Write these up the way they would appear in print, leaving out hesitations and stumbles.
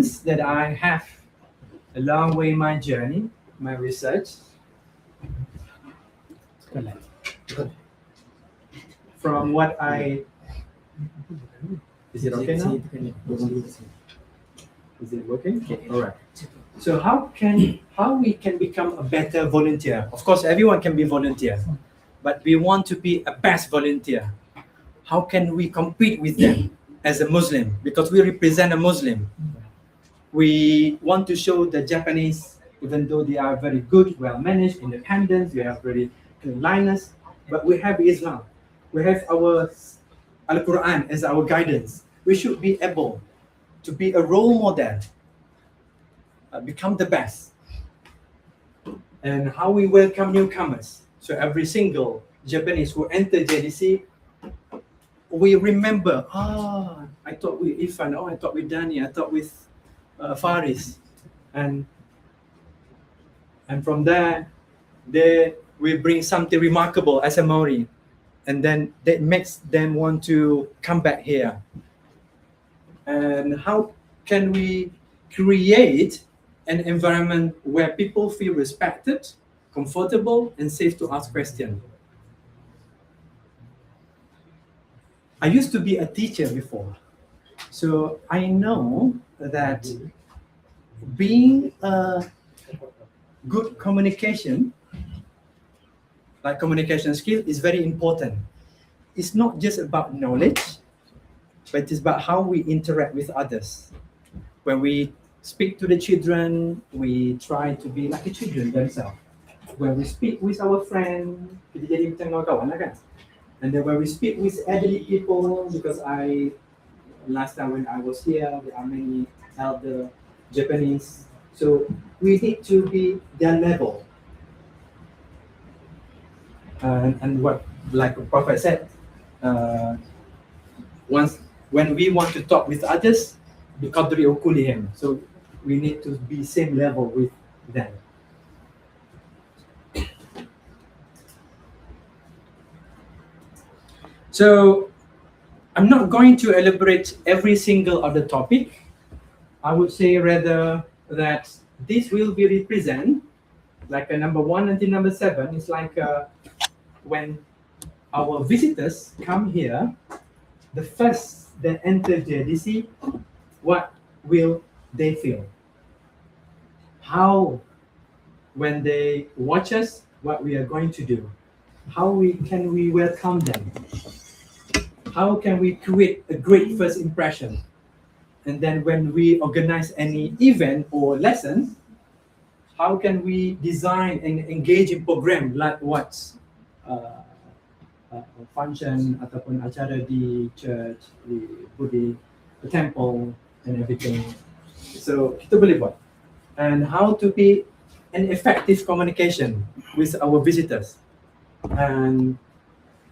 experience that I have along way my journey, my research, from what is it okay now? Is it working? All right. So how we can become a better volunteer? Of course, everyone can be volunteer, but we want to be a best volunteer. How can we compete with them as a Muslim? Because we represent a Muslim. We want to show the Japanese, even though they are very good, well managed, independent, we have very cleanliness, but we have Islam. We have our Al-Quran as our guidance. We should be able to be a role model, become the best. And how we welcome newcomers. So every single Japanese who enter JDC, we remember, I thought with Irfan, I thought with Dani, I thought with Faris. And from there, we bring something remarkable as a Maori. And then that makes them want to come back here. And how can we create an environment where people feel respected, comfortable, and safe to ask questions? I used to be a teacher before, so I know that being a good communication, like communication skill, is very important. It's not just about knowledge, but it's about how we interact with others. When we speak to the children, we try to be like the children themselves. When we speak with our friends, kita jadi macam kawan lah kan. And then when we speak with elderly people, because last time when I was here, there are many elder Japanese, so we need to be their level. And what, like the Prophet said, when we want to talk with others, biqadri uqulihim. So we need to be same level with them. So I'm not going to elaborate every single other topic. I would say rather that this will be represent like a number 1 until number 7. It's like when our visitors come here, the first they enter JDC, what will they feel? How, when they watch us, what we are going to do? How can we welcome them? How can we create a great first impression? And then when we organize any event or lesson, how can we design and engage in program like what's function ataupun acara di church, di Buddhi, the temple and everything. So kita boleh buat. And how to be an effective communication with our visitors. And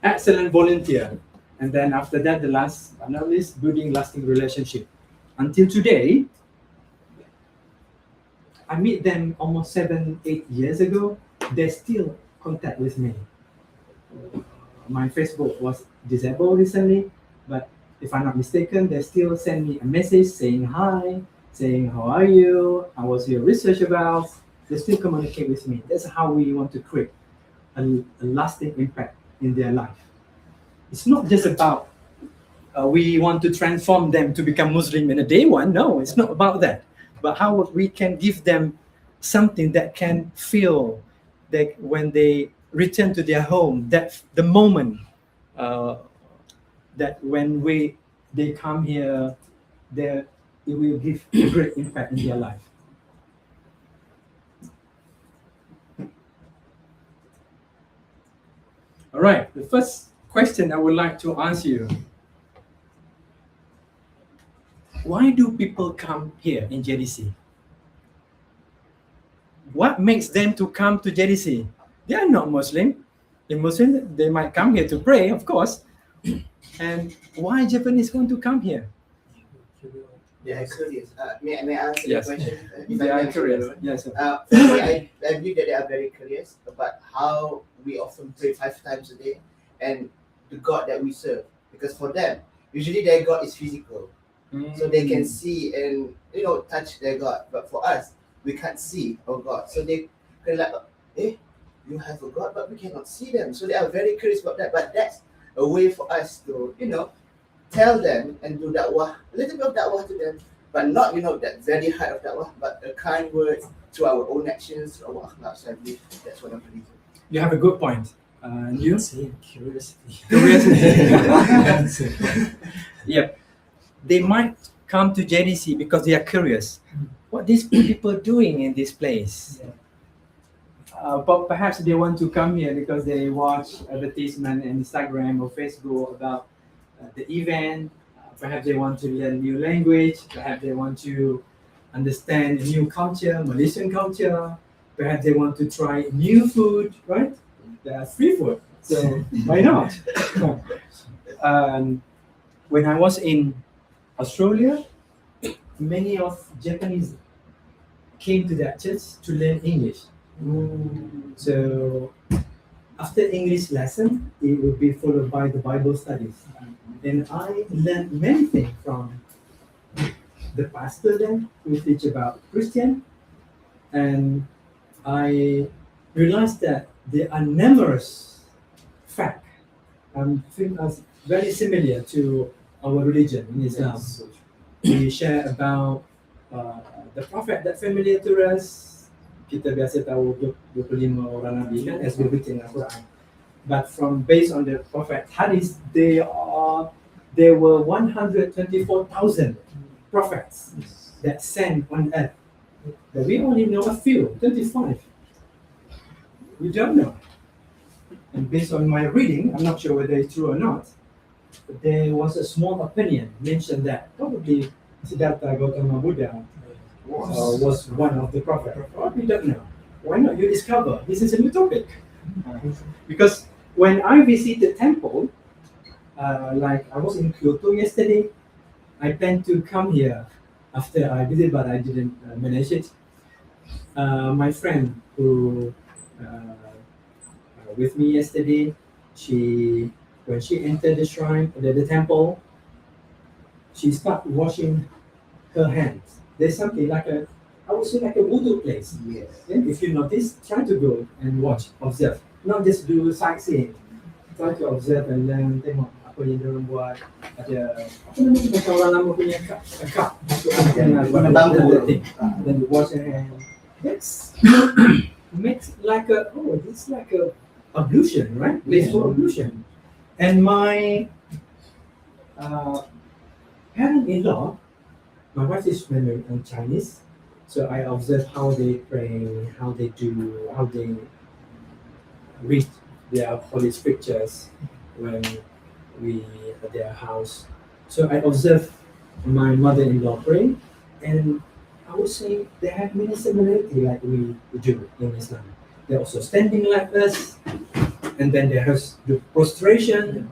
excellent volunteer. And then after that, the last but not least, building lasting relationship. Until today, I meet them almost 7-8 years ago. They still contact with me. My Facebook was disabled recently, but if I'm not mistaken, they still send me a message saying hi, saying how are you, how was your research about. They still communicate with me. That's how we want to create a lasting impact in their life. It's not just about we want to transform them to become Muslim in a day one. No, it's not about that. But how we can give them something that can feel that when they return to their home, that the moment that when they come here, it will give a great impact in their life. All right, the first question I would like to ask you. Why do people come here in JDC? What makes them to come to JDC? They are not Muslim. In Muslim, they might come here to pray, of course. And why Japanese want to come here? They are curious. May I answer Yes. the question? They are curious. Yes. I believe that they are very curious about how we often pray 5 times a day and the God that we serve. Because for them, usually their God is physical. so they can see and touch their God. But for us, we can't see our God. So they kind of like, you have a God, but we cannot see them. So they are very curious about that. But that's a way for us to, tell them and do dakwah, a little bit of dakwah to them, but not, that very hard of dakwah, but a kind word through our own actions, through our akhlaq. So I believe that's what I'm believing. You have a good point. You? Curiosity. Yep. They might come to JDC because they are curious. What these people doing in this place? But perhaps they want to come here because they watch advertisement on Instagram or Facebook about the event. Perhaps they want to learn new language. Perhaps they want to understand new culture, Malaysian culture. Perhaps they want to try new food, right? There's free food, so why not? When I was in Australia, many of Japanese came to that church to learn English. So after English lesson, it will be followed by the Bible studies. And I learned many things from the pastor then, who teach about Christian. And I realized that there are numerous facts very similar to our religion in Islam. We share about the prophet that familiar to us. Kita biasa tahu 25 orang Nabi kan, as we read in Al-Quran. But based on the prophet hadith, there were 124,000 prophets that sent on earth. But we only know a few, 25. We don't know. And based on my reading, I'm not sure whether it's true or not, but there was a small opinion mentioned that probably Siddhartha Gautama Buddha was one of the prophets. Well, we don't know. Why not you discover? This is a new topic. Because when I visited temple, like I was in Kyoto yesterday, I planned to come here after I visited, but I didn't manage it. My friend who with me yesterday, when she entered the shrine, the temple, she started washing her hands. There's something like I would say like a wudu place. Yes. And if you notice, try to go and watch, observe. Not just do sightseeing. Try to observe and learn, tengok apa yang diorang buat. Ada, apa namanya macam orang lama punya cup. Then you wash your hand. That's makes like it's like a ablution, right? Place for ablution. And my parent-in-law, my wife is fluent in Chinese, so I observe how they pray, how they read their holy scriptures when we at their house. So I observe my mother-in-law pray, and I would say they have many similarities like we do in Islam. They're also standing like us, and then they have the prostration.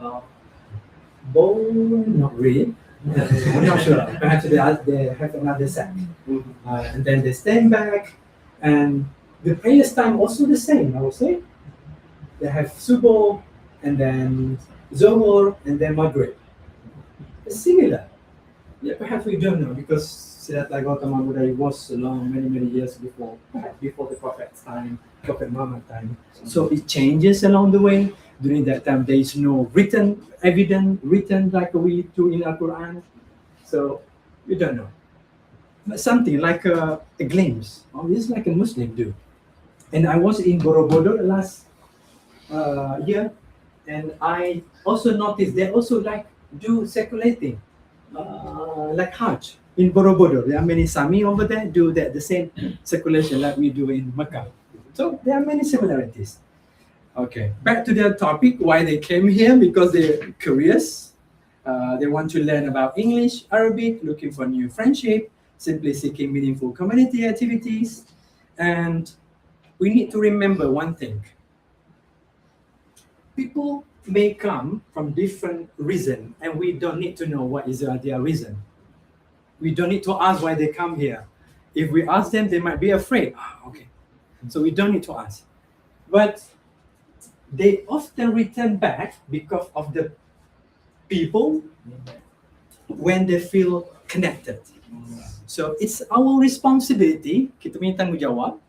Bow, not really. I'm not sure. Perhaps they have another set. And then they stand back, and the prayer time also the same, I would say. They have subuh, and then zohor, and then maghrib. It's similar. Yeah, perhaps we don't know because Siddhartha Gautama Buddha was along many years before, perhaps before the Prophet's time, Prophet Muhammad time. So it changes along the way. During that time, there is no written evidence, like we do in Al-Quran. So we don't know. But something like a glimpse. It's like a Muslim do. And I was in Borobudur last year, and I also noticed they also like do circulating, like Hajj in Borobudur. There are many Sami over there do that the same circulation like we do in Mecca. So there are many similarities. Okay, back to the topic, why they came here, because they're curious. They want to learn about English, Arabic, looking for new friendship, simply seeking meaningful community activities. And we need to remember one thing. People may come from different reasons, and we don't need to know what is their reason. We don't need to ask why they come here. If we ask them, they might be afraid. Okay, so we don't need to ask. But they often return back because of the people when they feel connected. So it's our responsibility, kita punya tanggungjawab,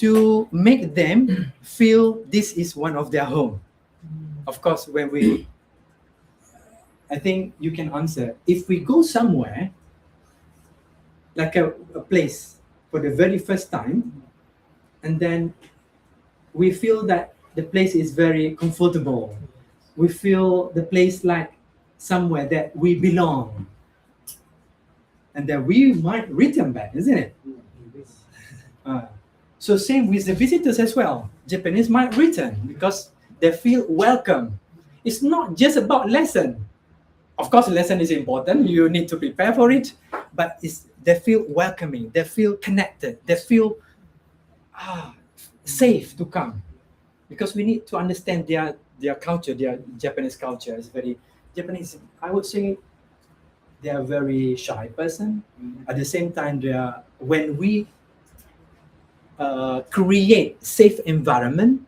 to make them feel this is one of their home. Of course, I think you can answer. If we go somewhere, like a place for the very first time, and then we feel that the place is very comfortable. We feel the place like somewhere that we belong. And then we might return back, isn't it? So same with the visitors as well. Japanese might return because they feel welcome. It's not just about lesson. Of course, lesson is important. You need to prepare for it. But they feel welcoming. They feel connected. They feel safe to come. Because we need to understand their culture, their Japanese culture is very Japanese. I would say they are very shy person. At the same time, when we create safe environment,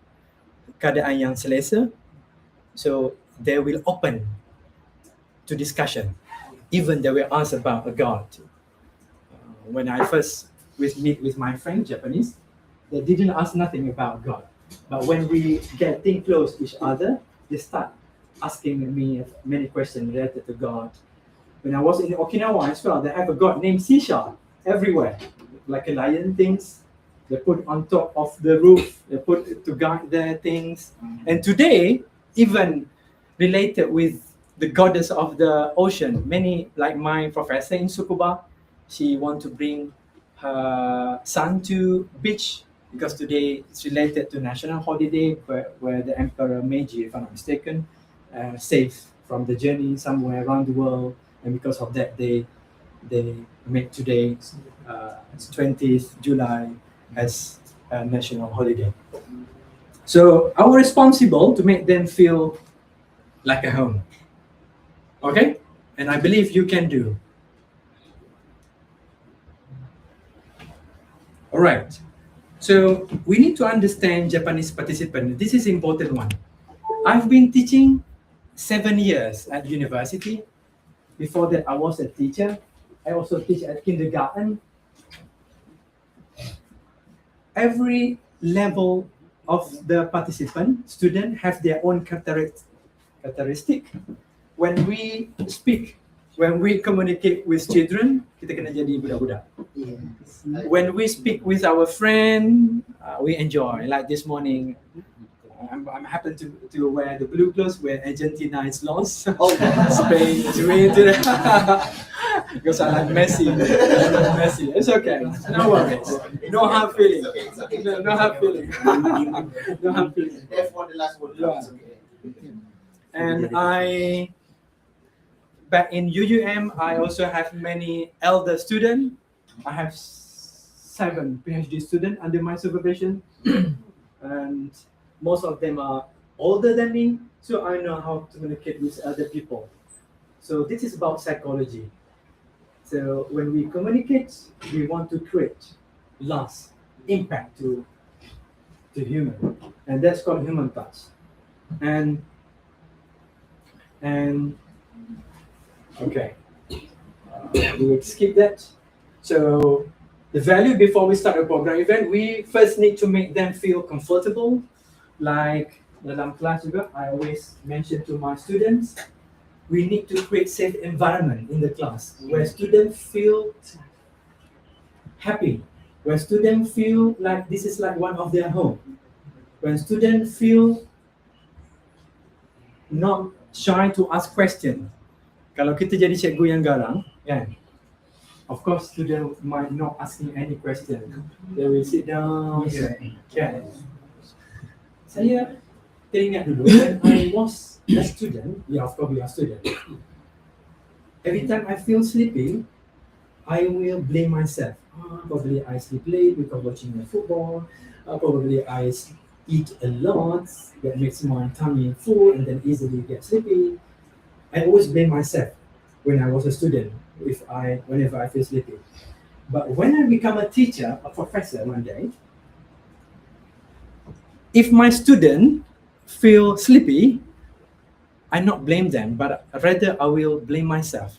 keadaan yang selesa, so they will open to discussion. Even they will ask about a God. When I first meet with my friend Japanese, they didn't ask nothing about God. But when we getting close to each other, they start asking me many questions related to God. When I was in Okinawa as well, they have a god named Seashell everywhere, like a lion things. They put on top of the roof. They put it to guide their things. And today, even related with the goddess of the ocean, many, like my professor in Tsukuba, she want to bring her son to beach because today it's related to national holiday where the Emperor Meiji, if I'm not mistaken, saved from the journey somewhere around the world. And because of that, they make today 20th July as a national holiday. So our responsible to make them feel like a home. Okay? And I believe you can do. All right. So we need to understand Japanese participant. This is important one. I've been teaching 7 years at university. Before that, I was a teacher. I also teach at kindergarten. Every level of the participant, student, have their own characteristic. When we speak, when we communicate with children, kita kena jadi budak-budak. Yes. When we speak with our friend, we enjoy. Like this morning, I'm happen to wear the blue clothes when Argentina is lost. Oh, Spain is winning today. Because I like Messi. Messi. It's okay. No worries. No hard feeling. No hard feeling. No hard feeling. Therefore, the last one. Yeah. Okay. And back in UUM, I also have many elder students. I have 7 PhD students under my supervision. And most of them are older than me, so I know how to communicate with other people. So this is about psychology. So when we communicate, we want to create last impact to human, and that's called human touch. And okay, we will skip that. So the value before we start a program event, we first need to make them feel comfortable. Like dalam kelas juga, I always mention to my students, we need to create safe environment in the class where students feel happy, where students feel like this is like one of their home, when students feel not shy to ask question. Kalau kita jadi cikgu yang garang, kan? Of course, students might not asking any question. They will sit down. Kan? Saya teringat dulu when I was a student, yeah, of course we are student. Every time I feel sleepy, I will blame myself. Probably I sleep late because watching the football. Probably I eat a lot that makes my tummy full and then easily get sleepy. I always blame myself when I was a student whenever I feel sleepy. But when I become a teacher, a professor one day, if my student feel sleepy, I not blame them, but rather I will blame myself.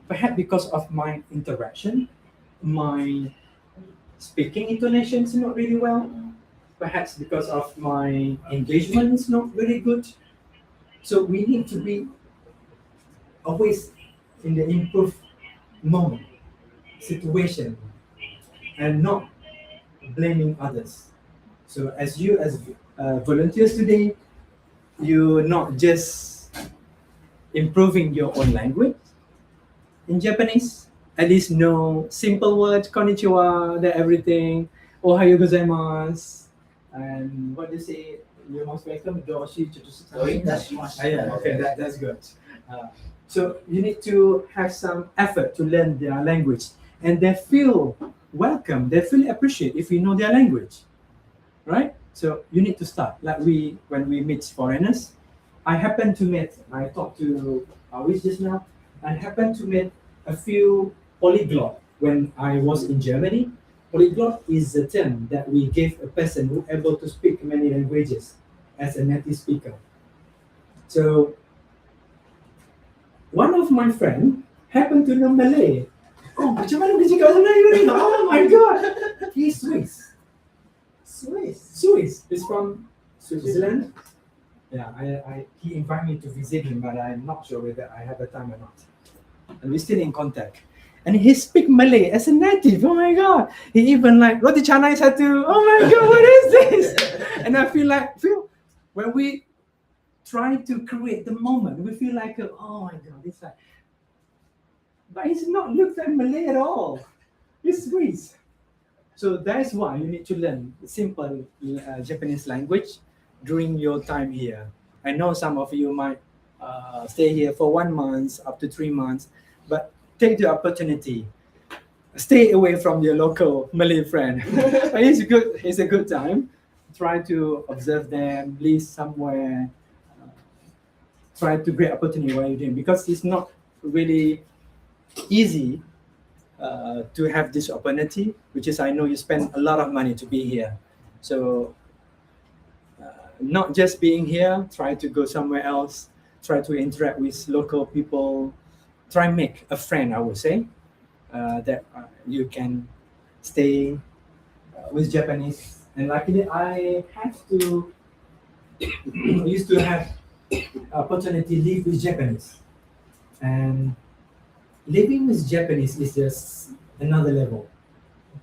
perhaps because of my interaction, my speaking intonation is not really well, perhaps because of my engagement is not very good. So we need to be always in the improved moment, situation, and not blaming others. So as you as volunteers today, you're not just improving your own language in Japanese, at least know simple words, konnichiwa, that everything, ohayo gozaimasu, and what do you say? You're most welcome. Doshi yeah, okay, that's good. So you need to have some effort to learn their language, and they feel welcome. They feel appreciated if you know their language, right? So you need to start. Like when we meet foreigners, I talked to Aliff just now. I happened to meet a few polyglot when I was in Germany. Polyglot is a term that we give a person who able to speak many languages as a native speaker. So one of my friend happened to know Malay. Oh, macam mana dia cakap Melayu ni? Oh my god, he's Swiss. Swiss. He's from Switzerland. Yeah, he invited me to visit him, but I'm not sure whether I have the time or not. And we're still in contact. And he speak Malay as a native. Oh my god! He even like roti canai satu. Oh my god, what is this? And I feel when we try to create the moment, we feel like oh my god, it's like, but it's not look like Malay at all. It's Swiss. So that's why you need to learn simple Japanese language during your time here. I know some of you might stay here for 1 month up to 3 months, but take the opportunity. Stay away from your local Malay friend. It's good. It's a good time. Try to observe them, live somewhere. Try to great opportunity while you're doing, because it's not really easy to have this opportunity, which is I know you spend a lot of money to be here. So not just being here, try to go somewhere else, try to interact with local people, try make a friend, I would say, that you can stay with Japanese. And luckily I used to have opportunity to live with Japanese. And living with Japanese is just another level,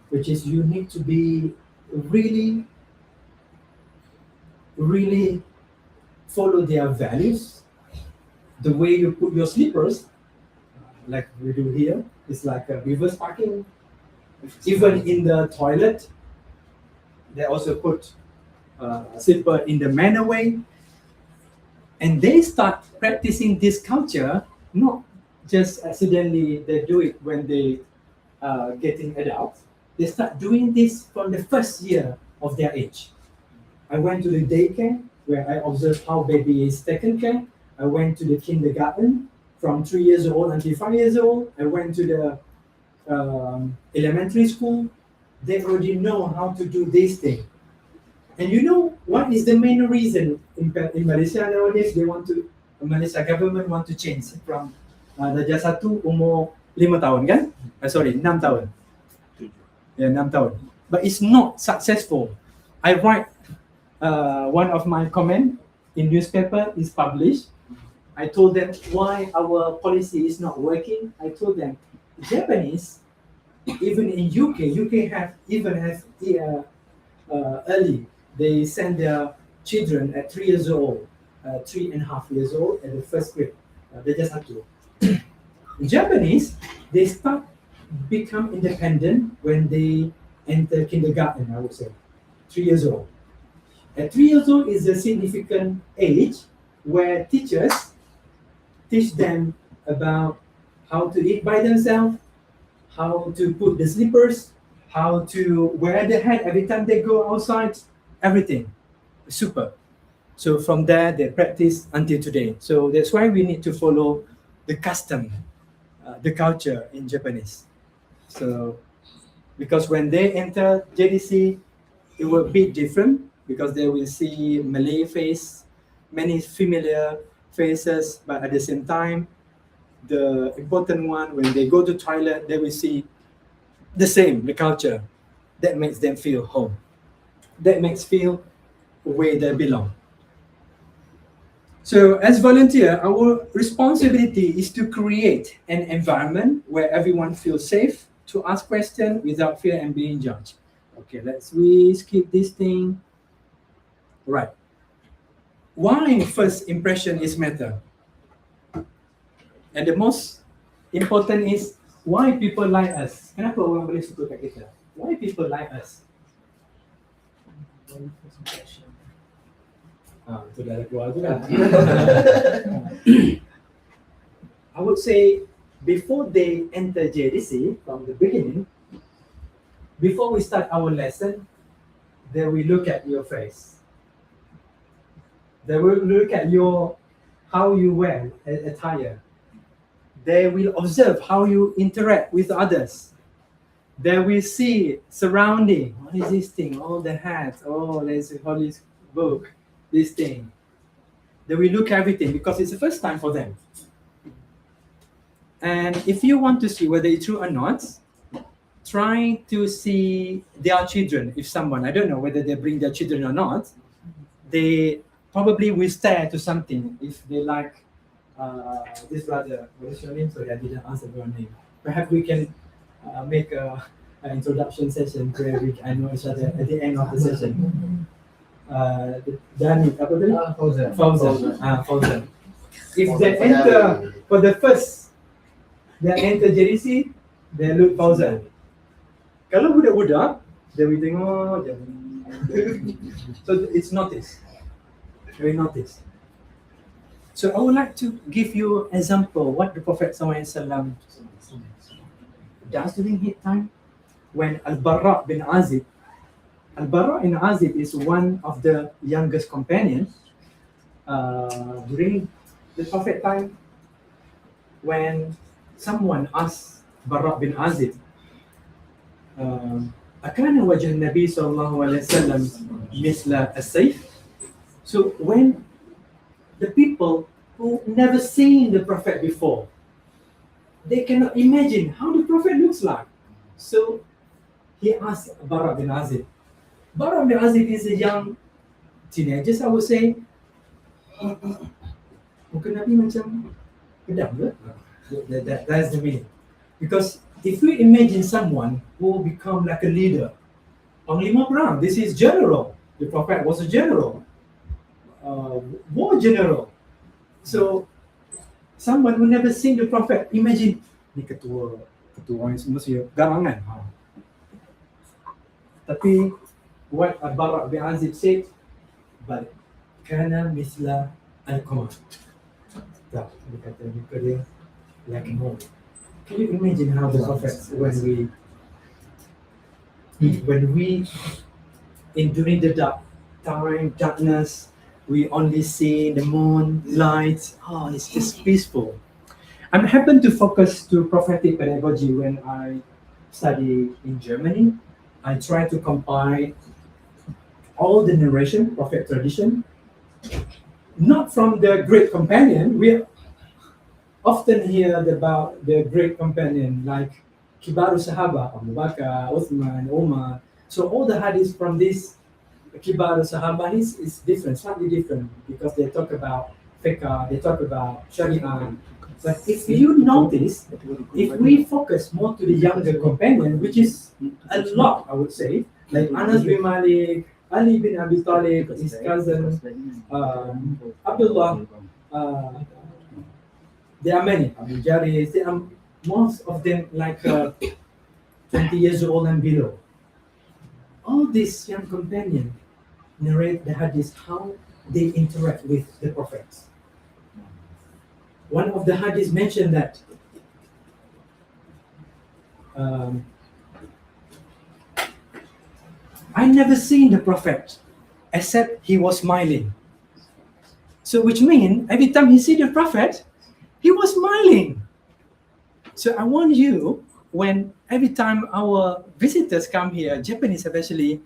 which is you need to be really follow their values. The way you put your slippers, like we do here, is like a reverse parking. Even in the toilet, they also put slipper in the manner way. And they start practicing this culture, not just accidentally they do it when they getting adults. They start doing this from the first year of their age. I went to the daycare where I observed how baby is taken care. I went to the kindergarten from 3 years old until 5 years old. I went to the elementary school. They already know how to do this thing. And you know what is the main reason in Malaysia nowadays? Malaysia government want to change from darjah 1 umur 5 tahun kan? 6 tahun. Yeah, 6 tahun. But it's not successful. I write one of my comment in newspaper is published. I told them why our policy is not working. I told them Japanese, even in UK have early. They send their children at 3 years old, 3.5 years old at the first grade. They just have to. In Japanese, they start become independent when they enter kindergarten, I would say, 3 years old. At 3 years old is a significant age where teachers teach them about how to eat by themselves, how to put the slippers, how to wear the hat every time they go outside, everything. Super. So from there, they practice until today. So that's why we need to follow the custom, the culture in Japanese. So because when they enter JDC, it will be different because they will see Malay face, many familiar faces, but at the same time, the important one, when they go to toilet, they will see the same, the culture. That makes them feel home. That makes feel where they belong. So as volunteer, our responsibility is to create an environment where everyone feels safe to ask questions without fear and being judged. Okay, we skip this thing. Right. Why first impression is matter? And the most important is why people like us. Kenapa orang boleh suka kat kita? Why people like us? Itu dah keluar tu kan. I would say before they enter JDC from the beginning, before we start our lesson, they will look at your face. They will look at how you wear attire. They will observe how you interact with others. They will see surrounding. What is this thing? Oh, the hat. Oh, there's a holy book. This thing. They will look at everything because it's the first time for them. And if you want to see whether it's true or not, try to see their children. If someone, I don't know whether they bring their children or not, they probably will stare to something. If they like this brother, what is your name? Sorry, I didn't answer your name. Perhaps we can make an introduction session where we can know each other at the end of the session. Danny, apa tadi? Fauzan. If they enter for the first, they enter JDC, they look Fauzan. Kalau budak-budak, they will tengok. So it's noticed. Very noticed. So I would like to give you an example what the Prophet ﷺ does during his time when Al-Barra bin Azib is one of the youngest companions during the Prophet time. When someone asked Barra bin Azib, أكان وجه النبي صلى الله عليه وسلم مثل السيف? So when the people who never seen the Prophet before, they cannot imagine how the Prophet looks like. So he asked Barra bin Azib. Barra bin Azib is a young teenager, I would say. Mungkin Nabi macam pedang ke? That's the meaning. Because if we imagine someone who will become like a leader, Panglima Perang, this is general. The Prophet was a general, war general. So someone who never seen the Prophet, imagine ni ketua yang semua garangan. Tapi what Barra bin Azib said, bal kana misla al-qamar. Tak, dia kata muka dia like moon. Can you imagine how the Prophet, when we during the darkness, we only see the moon, lights. Oh, it's just peaceful. I happen to focus to prophetic pedagogy when I study in Germany. I try to compile all the narration, prophet tradition, not from the great companion. We often hear about the great companion like Kibaru Sahaba, Abu Bakr, Uthman, Umar. So all the hadiths from this Kibaru Sahaba is different, slightly different, because they talk about fiqh, they talk about sharia. But if you notice, if we focus more to the younger companion, which is a lot, I would say, like Anas bin Malik, Ali bin Abi Talib, his cousin, Abdullah, there are many, Abu Jaris, there are most of them like 20 years old and below. All these young companions narrate the hadith, how they interact with the prophets. One of the hadiths mentioned that I never seen the Prophet except he was smiling. So which means every time he see the Prophet, he was smiling. So I want you, when every time our visitors come here, Japanese especially,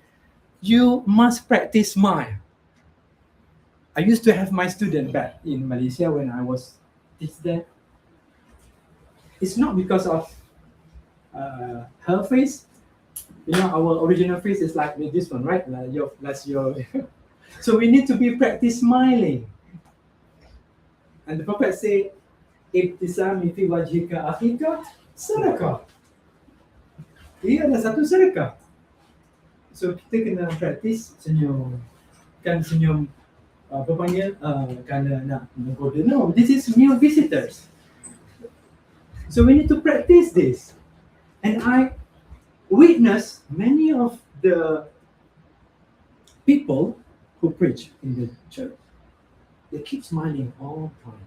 you must practice smile. I used to have my student back in Malaysia when I was teaching there. it's not because of her face. You know, our original face is like this one, right? That's your. So we need to be practice smiling. And the Prophet say, "Ibtisami fi wajhika akhika sedekah." Ia adalah satu sedekah. So kita kena practice senyum. Kan senyum apa panggil kerana nak menggoda. No, this is new visitors. So we need to practice this. And I witness many of the people who preach in the church. They keep smiling all the time.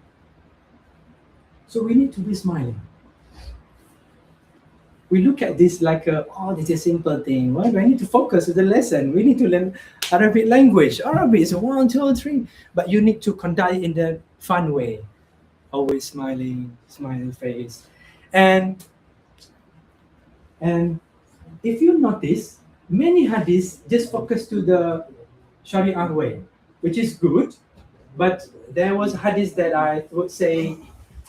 So we need to be smiling. We look at this like, this is a simple thing. Why do I need to focus on the lesson? We need to learn Arabic language. Arabic is 1, 2, 3. But you need to conduct it in the fun way. Always smiling, smiling face. And if you notice, many hadiths just focus to the Sharia way, which is good. But there was hadith that I would say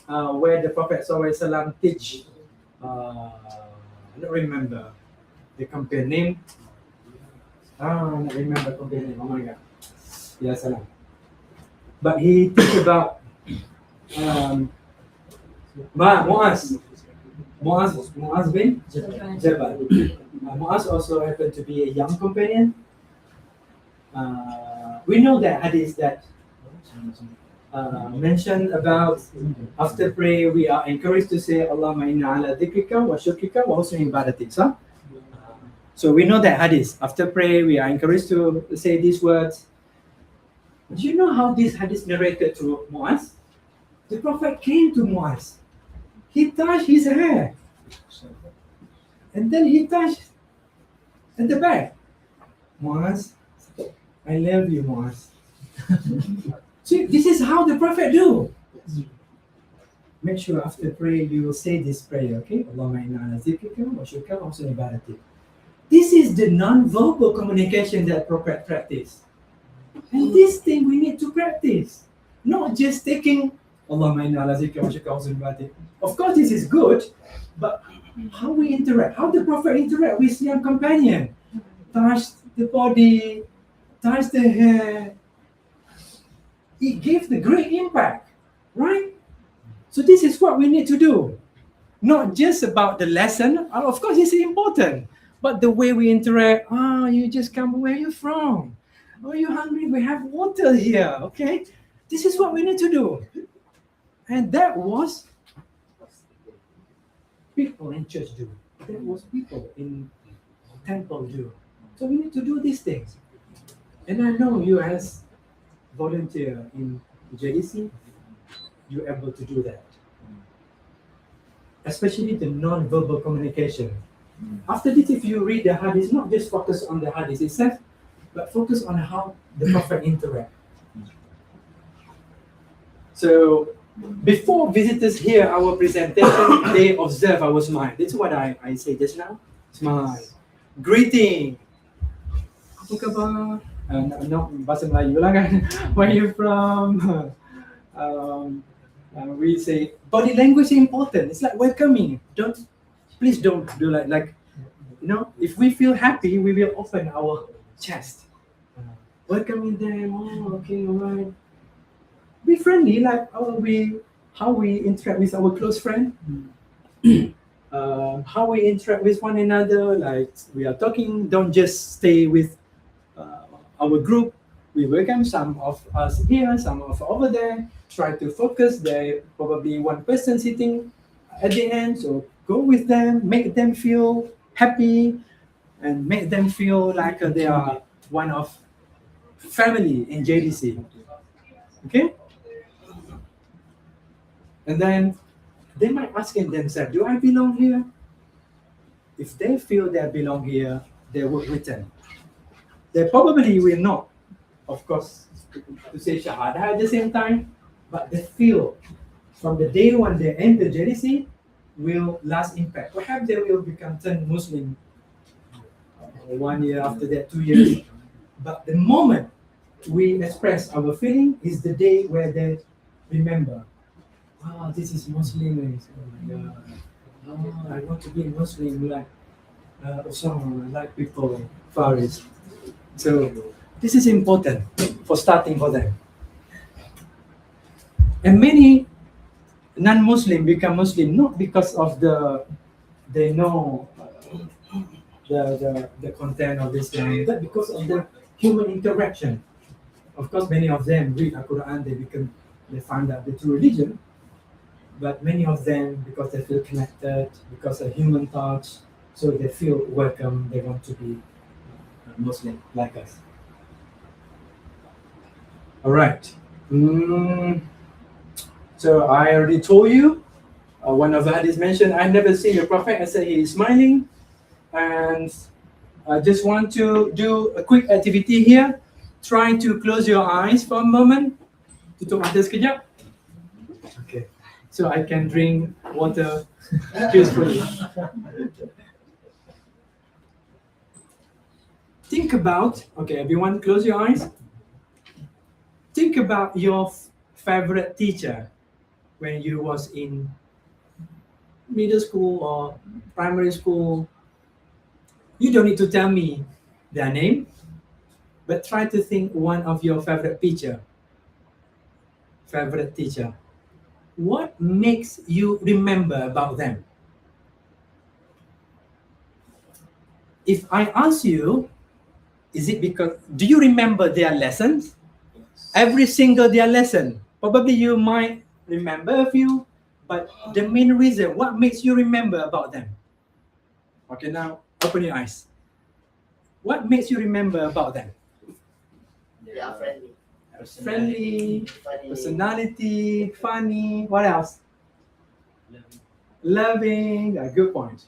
where the Prophet ﷺ teach, I don't remember the compare name. I don't remember compare name. Oh my God. Ya salam. But he teach about Muaz bin Jabal. Muaz also happened to be a young companion. We know that hadith that mentioned about after prayer we are encouraged to say Allahumma inna ala dhikrika wa shukrika wa husni ibadatik. So we know that hadith. After prayer we are encouraged to say these words. Do you know how this hadith narrated to Muaz? The Prophet came to Muaz. He touched his hair. And then he touched at the back. Muaz, I love you, Muaz. See, this is how the Prophet do. Make sure after prayer you will say this prayer, okay? Allahumma inna ala dhikrika wa shukrika wa husni ibadatik. This is the non-verbal communication that Prophet practiced. And this thing we need to practice. Not just taking Allahumma inna ala dhikrika wa shukrika wa husni ibadatik. Of course this is good, but how we interact, how the Prophet interact with young companion. Touch the body, touch the hair. It gave the great impact, right? So this is what we need to do. Not just about the lesson. Of course, it's important. But the way we interact, you just come, where are you from? Oh, you're hungry? We have water here, okay? This is what we need to do. And that was people in church do. That was people in temple do. So we need to do these things. And I know you as volunteer in JDC, you're able to do that. Especially the non-verbal communication. After this, if you read the hadith, not just focus on the hadith itself, but focus on how the Prophet interact. So before visitors hear our presentation, they observe our smile. That's what I say just now. Smile. Greeting. Apa khabar? No, bahasa Melayu lah kan. Where are you from? We say body language is important. It's like welcoming. Please don't do like if we feel happy, we will open our chest. Welcoming them. Oh, okay, alright. Be friendly, like how we interact with our close friend. How we interact with one another, like we are talking. Don't just stay with our group. We welcome some of us here, some of over there. Try to focus. There probably one person sitting at the end, so go with them, make them feel happy, and make them feel like they are one of family in JDC. Okay? And then they might ask themselves, do I belong here? If they feel they belong here, they will return. They probably will not, of course, to say Shahada at the same time, but they feel from the day when they enter JDC will last impact. Perhaps they will become Muslim 1 year after that, 2 years. But the moment we express our feeling is the day where they remember, this is Muslim. Oh my God. I want to be Muslim like Osama, like people, Faris. So this is important for starting for them. And many non-Muslim become Muslim not because of they know the content of Islam, but because of the human interaction. Of course, many of them read the Quran, they find out the true religion. But many of them, because they feel connected, because of human touch, so they feel welcome. They want to be Muslim like us. All right. So I already told you. One of the hadiths mentioned, I've never seen the Prophet and said he is smiling. And I just want to do a quick activity here. Try to close your eyes for a moment. Tutup mata sekejap. Okay. So I can drink water peacefully. Think about, okay, everyone close your eyes. Think about your favorite teacher when you was in middle school or primary school. You don't need to tell me their name, but try to think one of your favorite teacher. What makes you remember about them? If I ask you, is it because, do you remember their lessons? Every single their lesson. Probably you might remember a few, but the main reason, what makes you remember about them? Okay, now open your eyes. What makes you remember about them? They are friendly. Friendly, Funny. personality, funny, what else? Loving, a good point.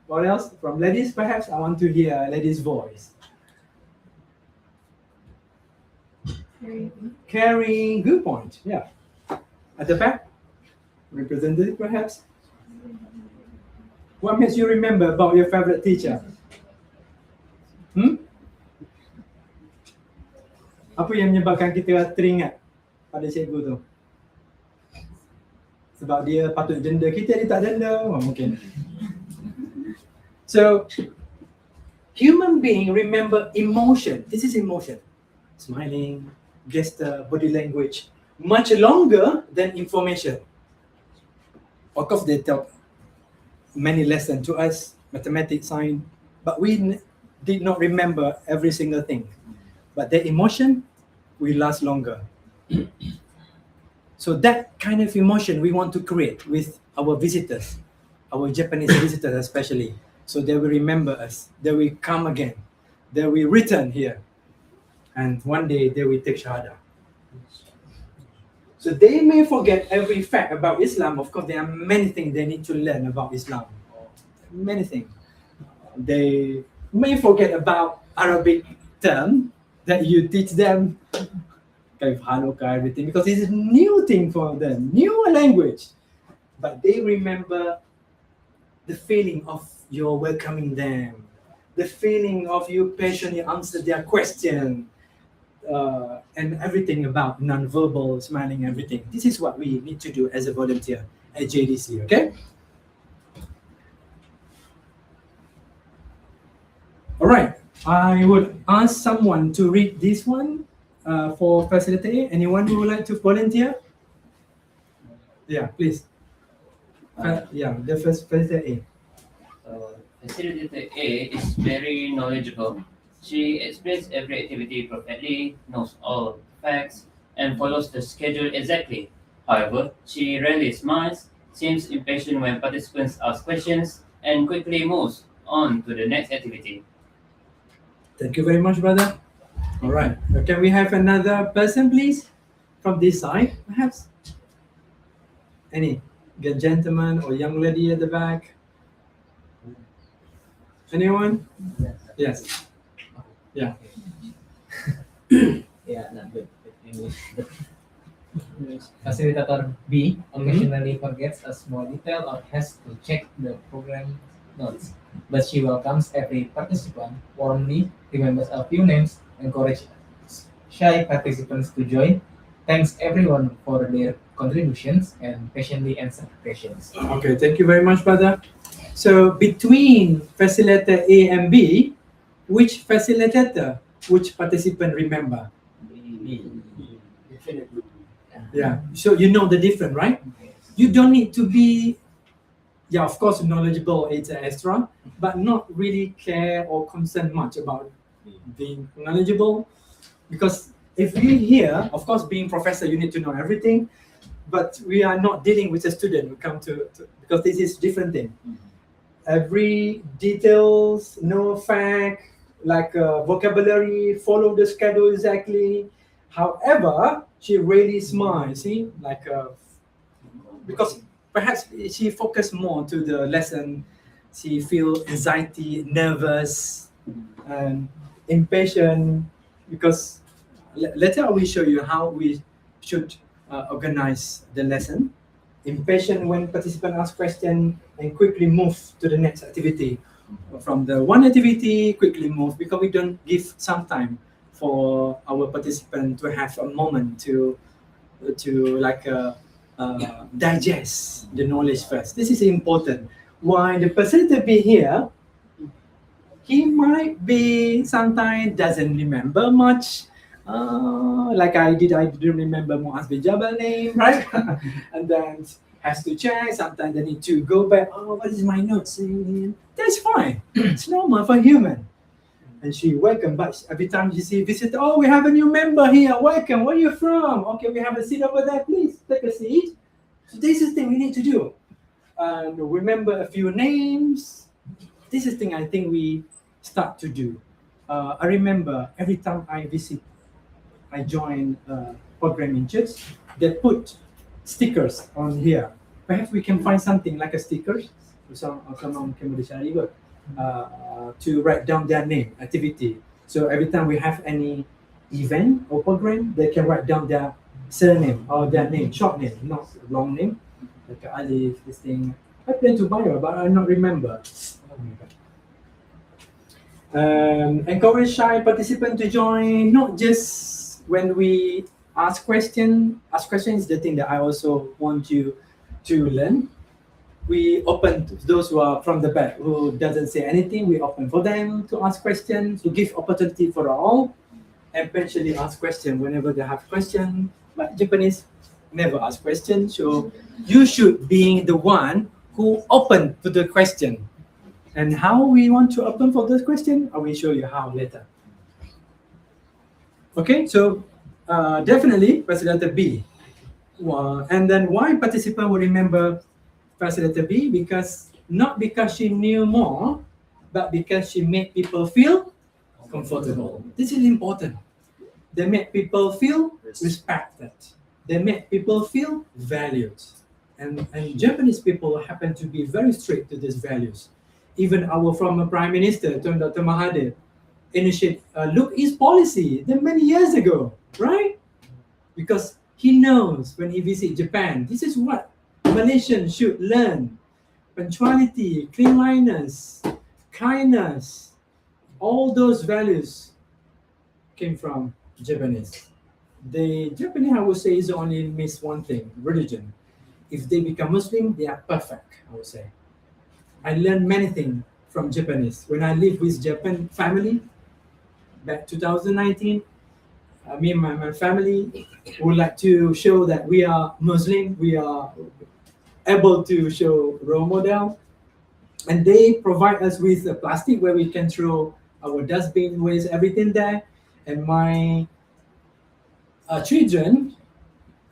What else? From ladies, perhaps? I want to hear a lady's voice. Caring, good point. Yeah. At the back? Representative, perhaps? What makes you remember about your favorite teacher? Apa yang menyebabkan kita teringat pada cikgu tu? Sebab dia patut denda kita, dia tak denda. Oh, mungkin. So, human being remember emotion. This is emotion. Smiling, gesture, body language. Much longer than information. Of course, they tell many lessons to us, mathematics, science, but we did not remember every single thing. But the emotion will last longer. So that kind of emotion we want to create with our visitors, our Japanese visitors especially. So they will remember us, they will come again, they will return here. And one day they will take Shahada. So they may forget every fact about Islam. Of course, there are many things they need to learn about Islam. Many things. They may forget about Arabic term that you teach them, kind of Hanukkah, everything, because it's a new thing for them, new language. But they remember the feeling of your welcoming them, the feeling of you patiently answer their question, and everything about non-verbal, smiling, everything. This is what we need to do as a volunteer at JDC, okay? All right. I would ask someone to read this one for facilitator. Anyone who would like to volunteer? Yeah, please. The first facilitator A. Facilitator A is very knowledgeable. She explains every activity perfectly, knows all facts, and follows the schedule exactly. However, she rarely smiles, seems impatient when participants ask questions, and quickly moves on to the next activity. Thank you very much, brother. All right. Can we have another person, please? From this side, perhaps? Any? Good gentleman or young lady at the back? Anyone? Yes. Yeah. Yeah, not good with English. Facilitator B occasionally forgets a small detail or has to check the program notes, but she welcomes every participant warmly, remembers a few names, encourages shy participants to join, thanks everyone for their contributions and patiently answer questions. Okay, thank you very much, brother. So between facilitator A and B, which facilitator, which participant remember? Definitely. Yeah. So you know the difference, right? You don't need to be, yeah, of course, knowledgeable, it's extra, but not really care or concern much about being knowledgeable. Because if we here, of course, being professor, you need to know everything, but we are not dealing with a student. We come to because this is different thing. Every details, no fact, like vocabulary, follow the schedule exactly. However, she really smart, see, like because perhaps she focused more to the lesson. She feel anxiety, nervous, and impatient because later I will show you how we should organize the lesson. Impatient when participant ask question and quickly move to the next activity. From the one activity, quickly move because we don't give some time for our participant to have a moment to like digest the knowledge first. This is important. Why the facilitator be here? He might be sometimes doesn't remember much. Like I didn't remember Muaz bin Jabal name, right? And then has to check. Sometimes they need to go back. Oh, what is my notes? That's fine. It's normal for human. And she welcome, but every time you see visitor, oh, we have a new member here. Welcome. Where are you from? Okay, we have a seat over there. Please take a seat. So this is the thing we need to do. And remember a few names. This is the thing I think we start to do. I remember every time I join a program in church, they put stickers on here. Perhaps we can find something like a stickers, to write down their name, activity. So every time we have any event or program, they can write down their surname or their name, short name, not long name, like Aliff, this thing. I plan to buy it, but I don't remember. Encourage shy participant to join, not just when we ask question. Ask question is the thing that I also want you to learn. We open to those who are from the back who doesn't say anything. We open for them to ask questions, to give opportunity for all, and eventually ask question whenever they have question. But Japanese never ask questions, so you should be the one who open to the question. And how we want to open for this question, I will show you how later. Okay, so definitely facilitator B. And then why participant will remember facilitator B? Because not because she knew more, but because she made people feel comfortable. This is important. They make people feel respected. They make people feel valued. And Japanese people happen to be very strict to these values. Even our former Prime Minister, Dr. Mahathir, initiated Look East policy many years ago, right? Because he knows when he visits Japan, this is what Malaysians should learn. Punctuality, cleanliness, kindness, all those values came from Japanese. The Japanese, I would say, is only miss one thing, religion. If they become Muslim, they are perfect, I would say. I learned many things from Japanese. When I lived with Japan family, back 2019, me and my family would like to show that we are Muslim, we are able to show role model. And they provide us with a plastic where we can throw our dustbin, waste everything there. And my children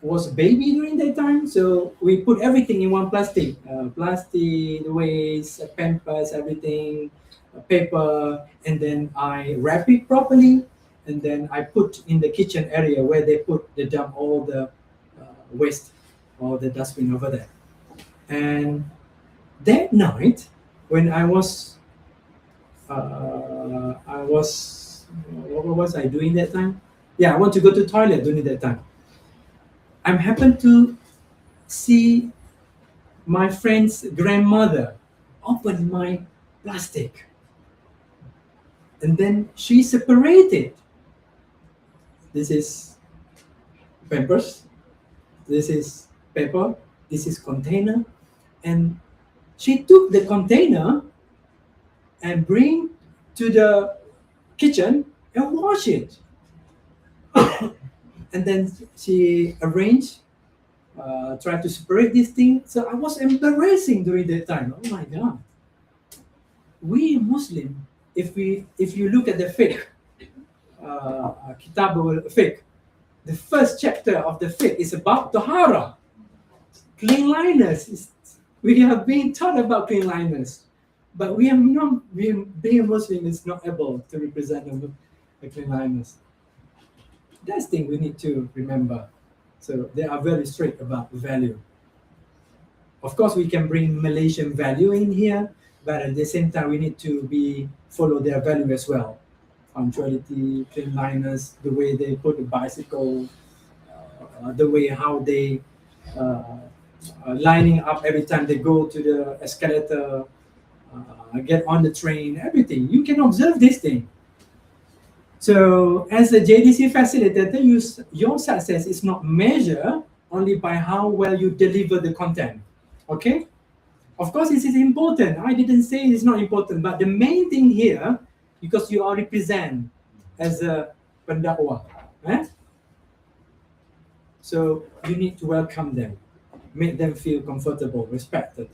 was a baby during that time, so we put everything in one plastic. Plastic, waste, pampers, everything, paper, and then I wrap it properly, and then I put in the kitchen area where they dump all the waste or the dustbin over there. And that night, when what was I doing that time? Yeah, I want to go to the toilet during that time. I happened to see my friend's grandmother open my plastic. And then she separated. This is Pampers. This is paper, this is container, and she took the container and bring to the kitchen and wash it. And then she arranged, tried to separate this thing. So I was embarrassing during that time. Oh my God. We Muslim, if you look at the fiqh, Kitab al-Fiqh, the first chapter of the fiqh is about tahara, cleanliness. We have been taught about cleanliness, but we have not being a Muslim is not able to represent the cleanliness. That's the thing we need to remember. So they are very strict about value. Of course, we can bring Malaysian value in here, but at the same time, we need to follow their value as well. Punctuality, cleanliness, the way they put the bicycle, the way how they lining up every time they go to the escalator, get on the train, everything. You can observe this thing. So as a JDC facilitator, your success is not measured only by how well you deliver the content. Okay? Of course, this is important. I didn't say it's not important, but the main thing here, because you are represent as a pendakwah, so you need to welcome them, make them feel comfortable, respected.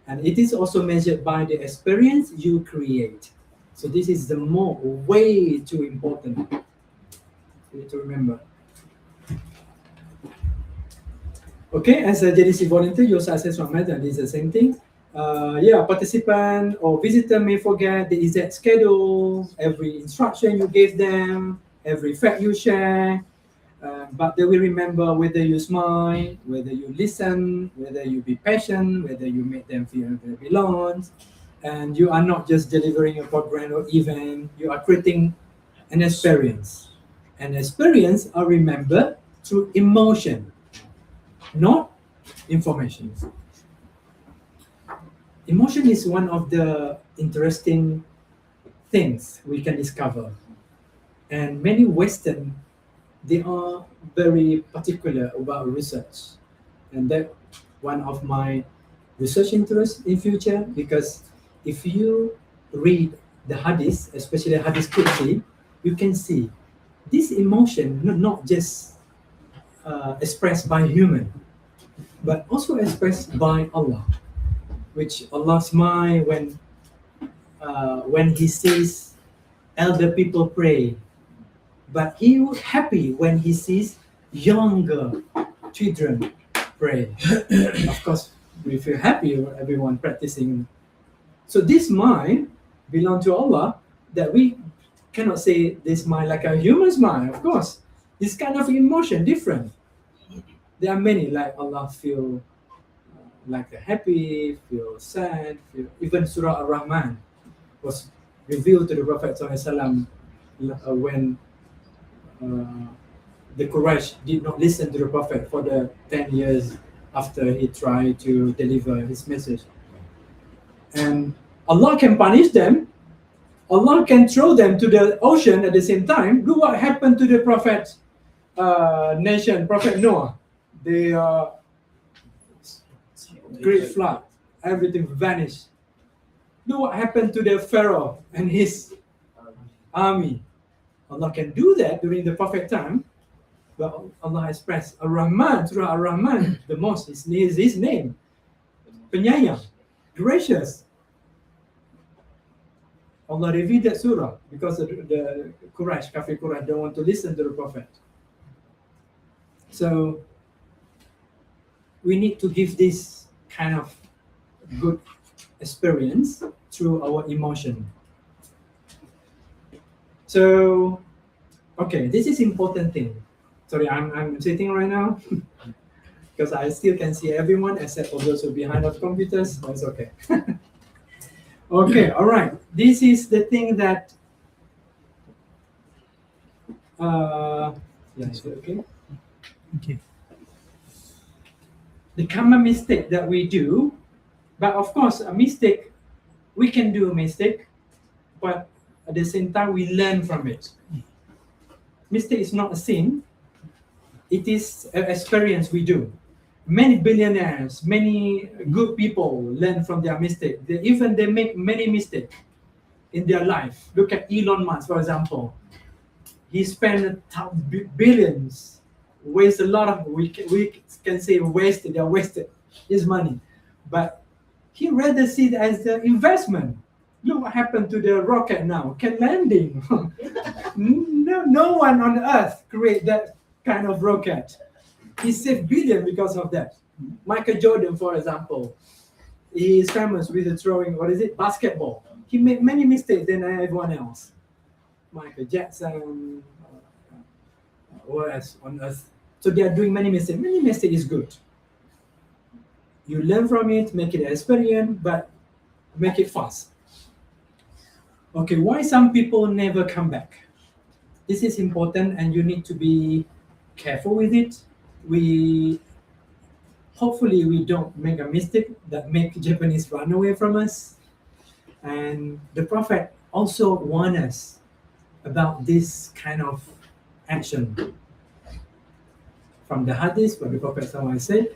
And it is also measured by the experience you create. So this is the way too important. You need to remember. Okay, as a JDC volunteer, your success from matter is the same thing. Participant or visitor may forget the exact schedule, every instruction you gave them, every fact you share, but they will remember whether you smile, whether you listen, whether you be patient, whether you make them feel they belong. And you are not just delivering a program or event, you are creating an experience. An experience are remembered through emotion, not information. Emotion is one of the interesting things we can discover. And many Western, they are very particular about research. And that one of my research interests in future, because if you read the hadith, especially hadith Qudsi, you can see this emotion not just expressed by human, but also expressed by Allah, which Allah smiles when He sees elder people pray, but He was happy when He sees younger children pray. Of course, we feel happy when everyone practicing. So this mind belongs to Allah, that we cannot say this mind like a human's mind, of course. This kind of emotion, different. There are many, like Allah feel like they're happy, feel sad, even Surah Ar-Rahman was revealed to the Prophet ﷺ when the Quraysh did not listen to the Prophet for the 10 years after he tried to deliver his message. And Allah can punish them, Allah can throw them to the ocean at the same time. Look what happened to the Prophet nation, Prophet Noah. The great flood, everything vanished. Look what happened to the Pharaoh and his army. Allah can do that during the Prophet time, but Allah expressed Ar-Rahman, Surah Ar-Rahman, the most is his name. Penyayang, gracious. Allah revealed that surah because the Quraysh, Kafir Quraysh, don't want to listen to the Prophet. So we need to give this kind of good experience through our emotion. So, okay, this is important thing. Sorry, I'm sitting right now because I still can see everyone except for those who are behind the computers. But it's okay. Okay, all right. This is the thing that. Is it okay? Okay. The common mistake that we do, but of course, a mistake, we can do a mistake, but at the same time, we learn from it. Mistake is not a sin. It is an experience we do. Many billionaires, many good people learn from their mistake. They make many mistakes in their life. Look at Elon Musk, for example. He spent billions, waste a lot of, we can say wasted, they wasted his money. But he rather see it as the investment. Look what happened to the rocket now, can landing. no one on earth create that kind of rocket. He saved billion because of that. Michael Jordan, for example, he is famous with throwing, basketball. He made many mistakes than everyone else. Michael Jackson, what else on earth? So they are doing many mistakes. Many mistakes is good. You learn from it, make it an experience, but make it fast. Okay, why some people never come back? This is important and you need to be careful with it. Hopefully we don't make a mistake that make Japanese run away from us. And the Prophet also warned us about this kind of action. From the hadith, what the Prophet said,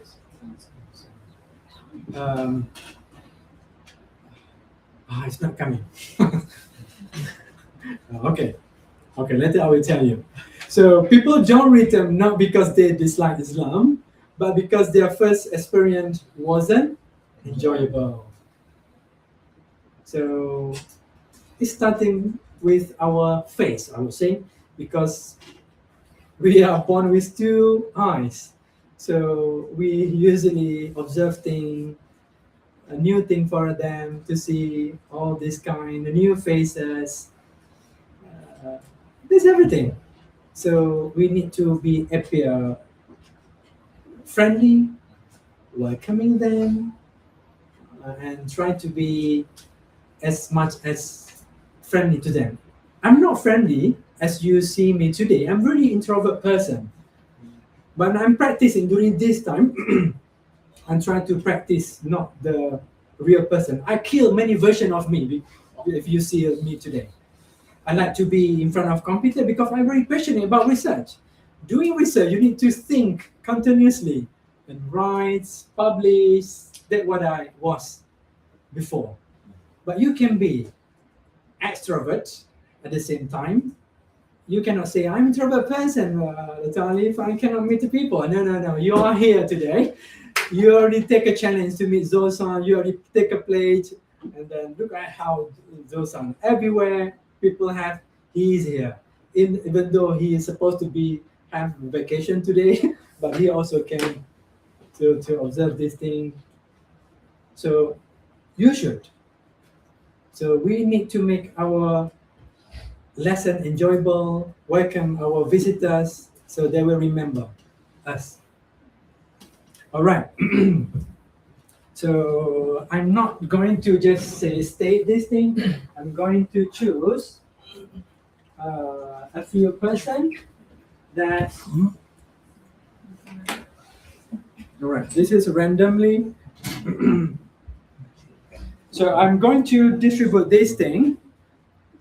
it's not coming. Okay, later I will tell you. So people don't return not because they dislike Islam, but because their first experience wasn't enjoyable. So it's starting with our face, I would say, because we are born with two eyes. So we usually observe things, a new thing for them to see, all this kind, new faces. There's everything. So we need to appear friendly, welcoming them, and try to be as much as friendly to them. I'm not friendly as you see me today. I'm really introvert person. But I'm practicing during this time. I'm trying to practice not the real person. I kill many versions of me if you see me today. I like to be in front of computer because I'm very passionate about research. Doing research, you need to think continuously and write, publish. That's what I was before. But you can be extrovert at the same time. You cannot say, I'm an introvert person, Aliff, I cannot meet the people. No. You are here today. You already take a challenge to meet Zosan. You already take a plate. And then look at how Zosan everywhere people have. He is here. Even though he is supposed to have vacation today, but he also came to observe this thing. So you should. So we need to make our lesson enjoyable, welcome our visitors so they will remember us. All right. So I'm not going to just state this thing. I'm going to choose a few persons that. All right. This is randomly. So I'm going to distribute this thing.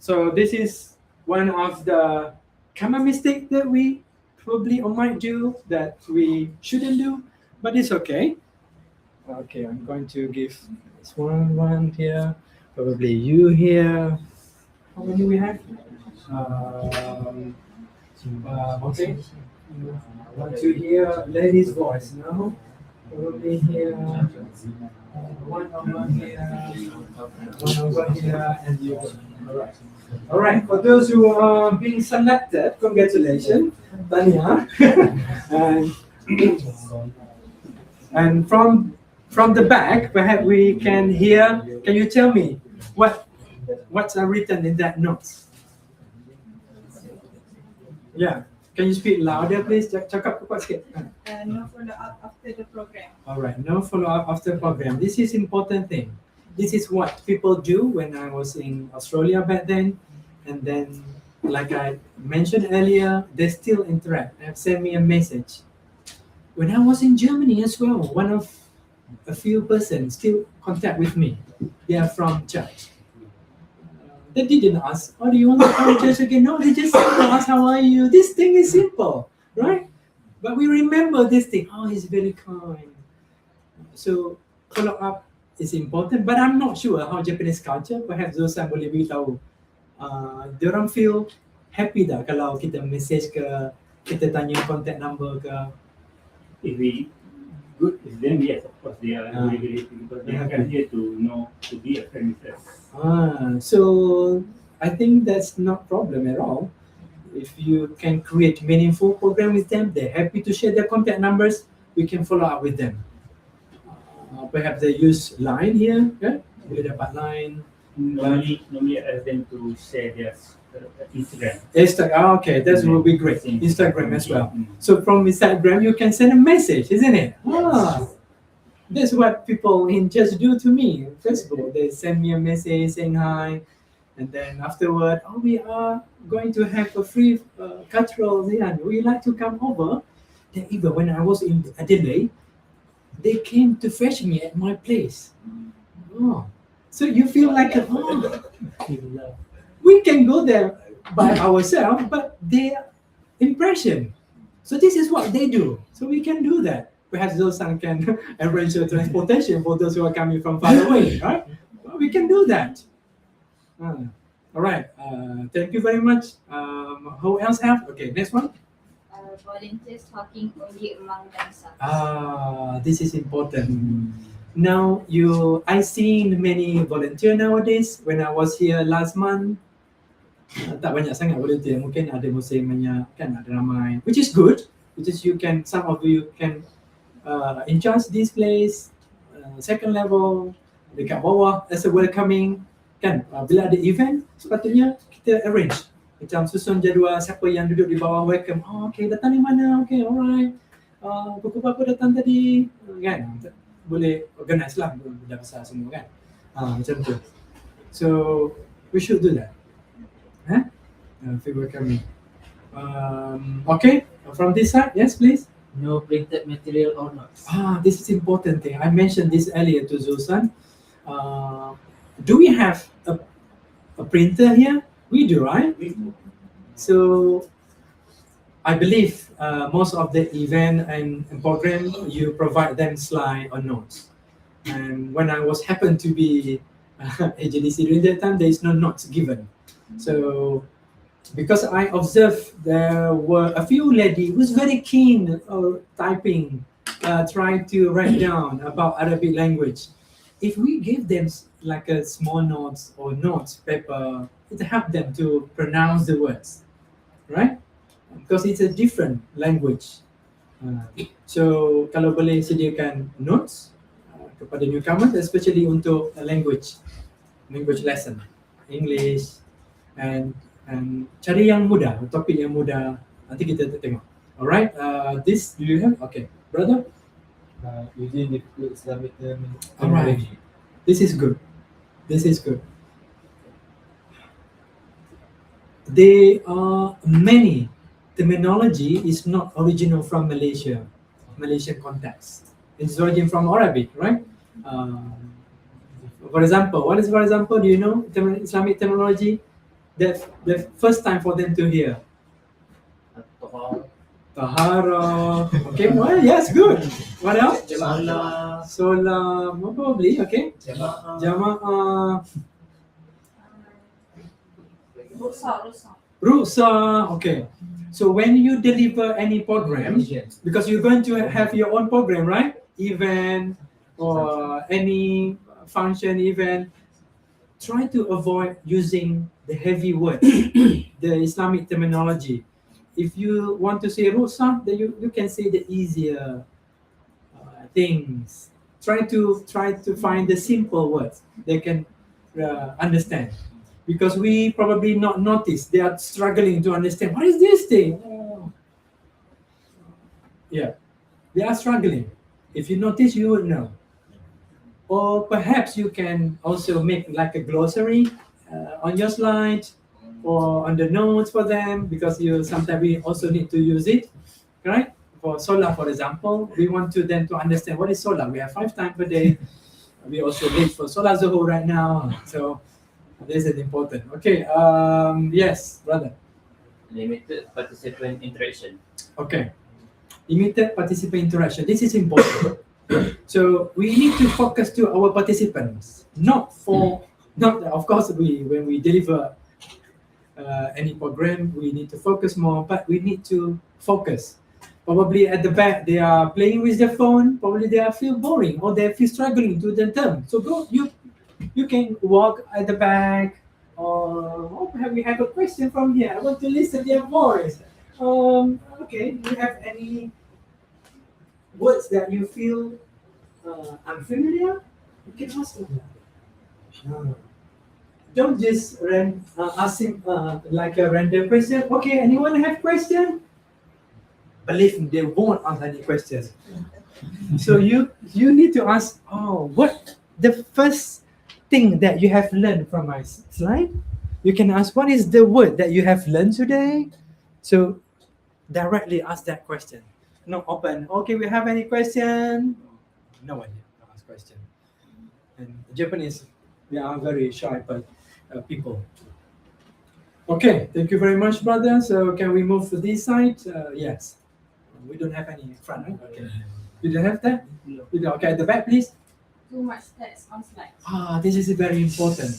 So this is one of the common mistakes that we probably or might do that we shouldn't do, but it's okay. Okay, I'm going to give this one here, probably you here. How many we have? Okay. Want to hear ladies' voice now? Probably here. One over here, and you. All right. For those who are being selected, congratulations, Tanya. and from the back, perhaps we can hear. Can you tell me what's written in that notes? Yeah. Can you speak louder, please? Cakap kuat sikit. No follow-up after the program. All right, no follow-up after program. This is important thing. This is what people do when I was in Australia back then. And then, like I mentioned earlier, they still interact. They have sent me a message. When I was in Germany as well, one of a few persons still contact with me. They are from church. They didn't ask, oh, do you want to come to church again? No, they just asked, how are you? This thing is simple, right? But we remember this thing. Oh, he's very kind. So follow up is important, but I'm not sure how Japanese culture. Perhaps Zosan boleh beritahu. Diorang feel happy tak kalau kita message ke, kita tanya contact number ke? If we good with them, yes, of course they are very happy because they Okay. come here to know to be a friend with us. So I think that's not problem at all. If you can create meaningful program with them, they're happy to share their contact numbers. We can follow up with them. Perhaps they use line here, kan? Boleh dapat line. Normally I ask them to share their Instagram. Okay, that will be great. Instagram as well. Mm. So from Instagram, you can send a message, isn't it? That's what people in church do to me. Facebook, they send me a message saying hi, and then afterward, we are going to have a free cultural event. Would you like to come over? Then even when I was in Adelaide, they came to fetch me at my place. So you feel like we can go there by ourselves, but their impression. So this is what they do. So we can do that. Perhaps those can arrange a transportation for those who are coming from far away, right? Well, we can do that. All right. Thank you very much. Who else have? Okay, next one. Volunteers talking only among themselves. This is important. Now, I seen many volunteer nowadays. When I was here last month, tak banyak sangat volunteer. Mungkin ada musim banyak, kan ada ramai, which is good. Which is some of you can in charge this place, second level, dekat bawah as a welcoming, kan. Bila ada event, sepatutnya kita arrange. Macam susun jadual siapa yang duduk di bawah welcome. Okay, datang di mana? Okay, alright. Pukul berapa datang tadi? Kan? Boleh organize lah, dah besar semua kan. Macam tu. So we should do that. Figure coming. Okay, from this side, yes, please. No printed material or notes. This is important thing. I mentioned this earlier to Zosan. Do we have a printer here? We do, right? So I believe most of the event and program, you provide them slide or notes. And when I was happened to be AJDC during that time, there is no notes given. So because I observed there were a few ladies who was very keen typing, trying to write down about Arabic language. If we give them like a small notes or notes paper, it help them to pronounce the words, right? Because it's a different language. So kalau boleh sediakan notes kepada newcomers, especially untuk language lesson, English, and cari yang mudah, topik yang mudah. Nanti kita tengok. Alright, this do you have? Okay, brother. Using difficult Islamic terminology. Alright, this is good. This is good. There are many terminology is not original from Malaysian context. It's origin from Arabic, right? For example, what is for example? Do you know Islamic terminology? The first time for them to hear. Tahara. Okay, well, yes, good. What else? Solat. Probably, okay. Jama'ah. Rusa. Okay. So when you deliver any program, because you're going to have your own program, right? Event or any function event, try to avoid using the heavy words, the Islamic terminology. If you want to say rusa, then you can say the easier things. Try to find the simple words they can understand. Because we probably not notice they are struggling to understand what is this thing. Yeah, they are struggling. If you notice, you would know. Or perhaps you can also make like a glossary on your slide or on the notes for them, because sometimes we also need to use it, right? For Solar, for example, we want them to understand what is Solar. We have 5 times per day. We also need for Solar Zoho right now. So this is important. Okay, yes, brother. Limited participant interaction. Okay, limited participant interaction. This is important. So we need to focus to our participants, not of course when we deliver any program, we need to focus more, but we need to focus. Probably at the back, they are playing with their phone. Probably they feel boring or they feel struggling to the term. So you can walk at the back, or we have a question from here. I want to listen to their voice. Okay, do you have any words that you feel unfamiliar? You can ask them. Don't just ask him like a random question. Okay, anyone have question? Believe me, they won't ask any questions. So you need to ask, what the first thing that you have learned from my slide? You can ask, what is the word that you have learned today? So directly ask that question. Not open. Okay, we have any question? No one ask question. And Japanese, they are very shy people. Okay, thank you very much, brother. So can we move to this side? Yes. We don't have any in front, right? Okay. You don't have that? No. You don't. Okay, at the back, please. Too much text on slides. This is very important.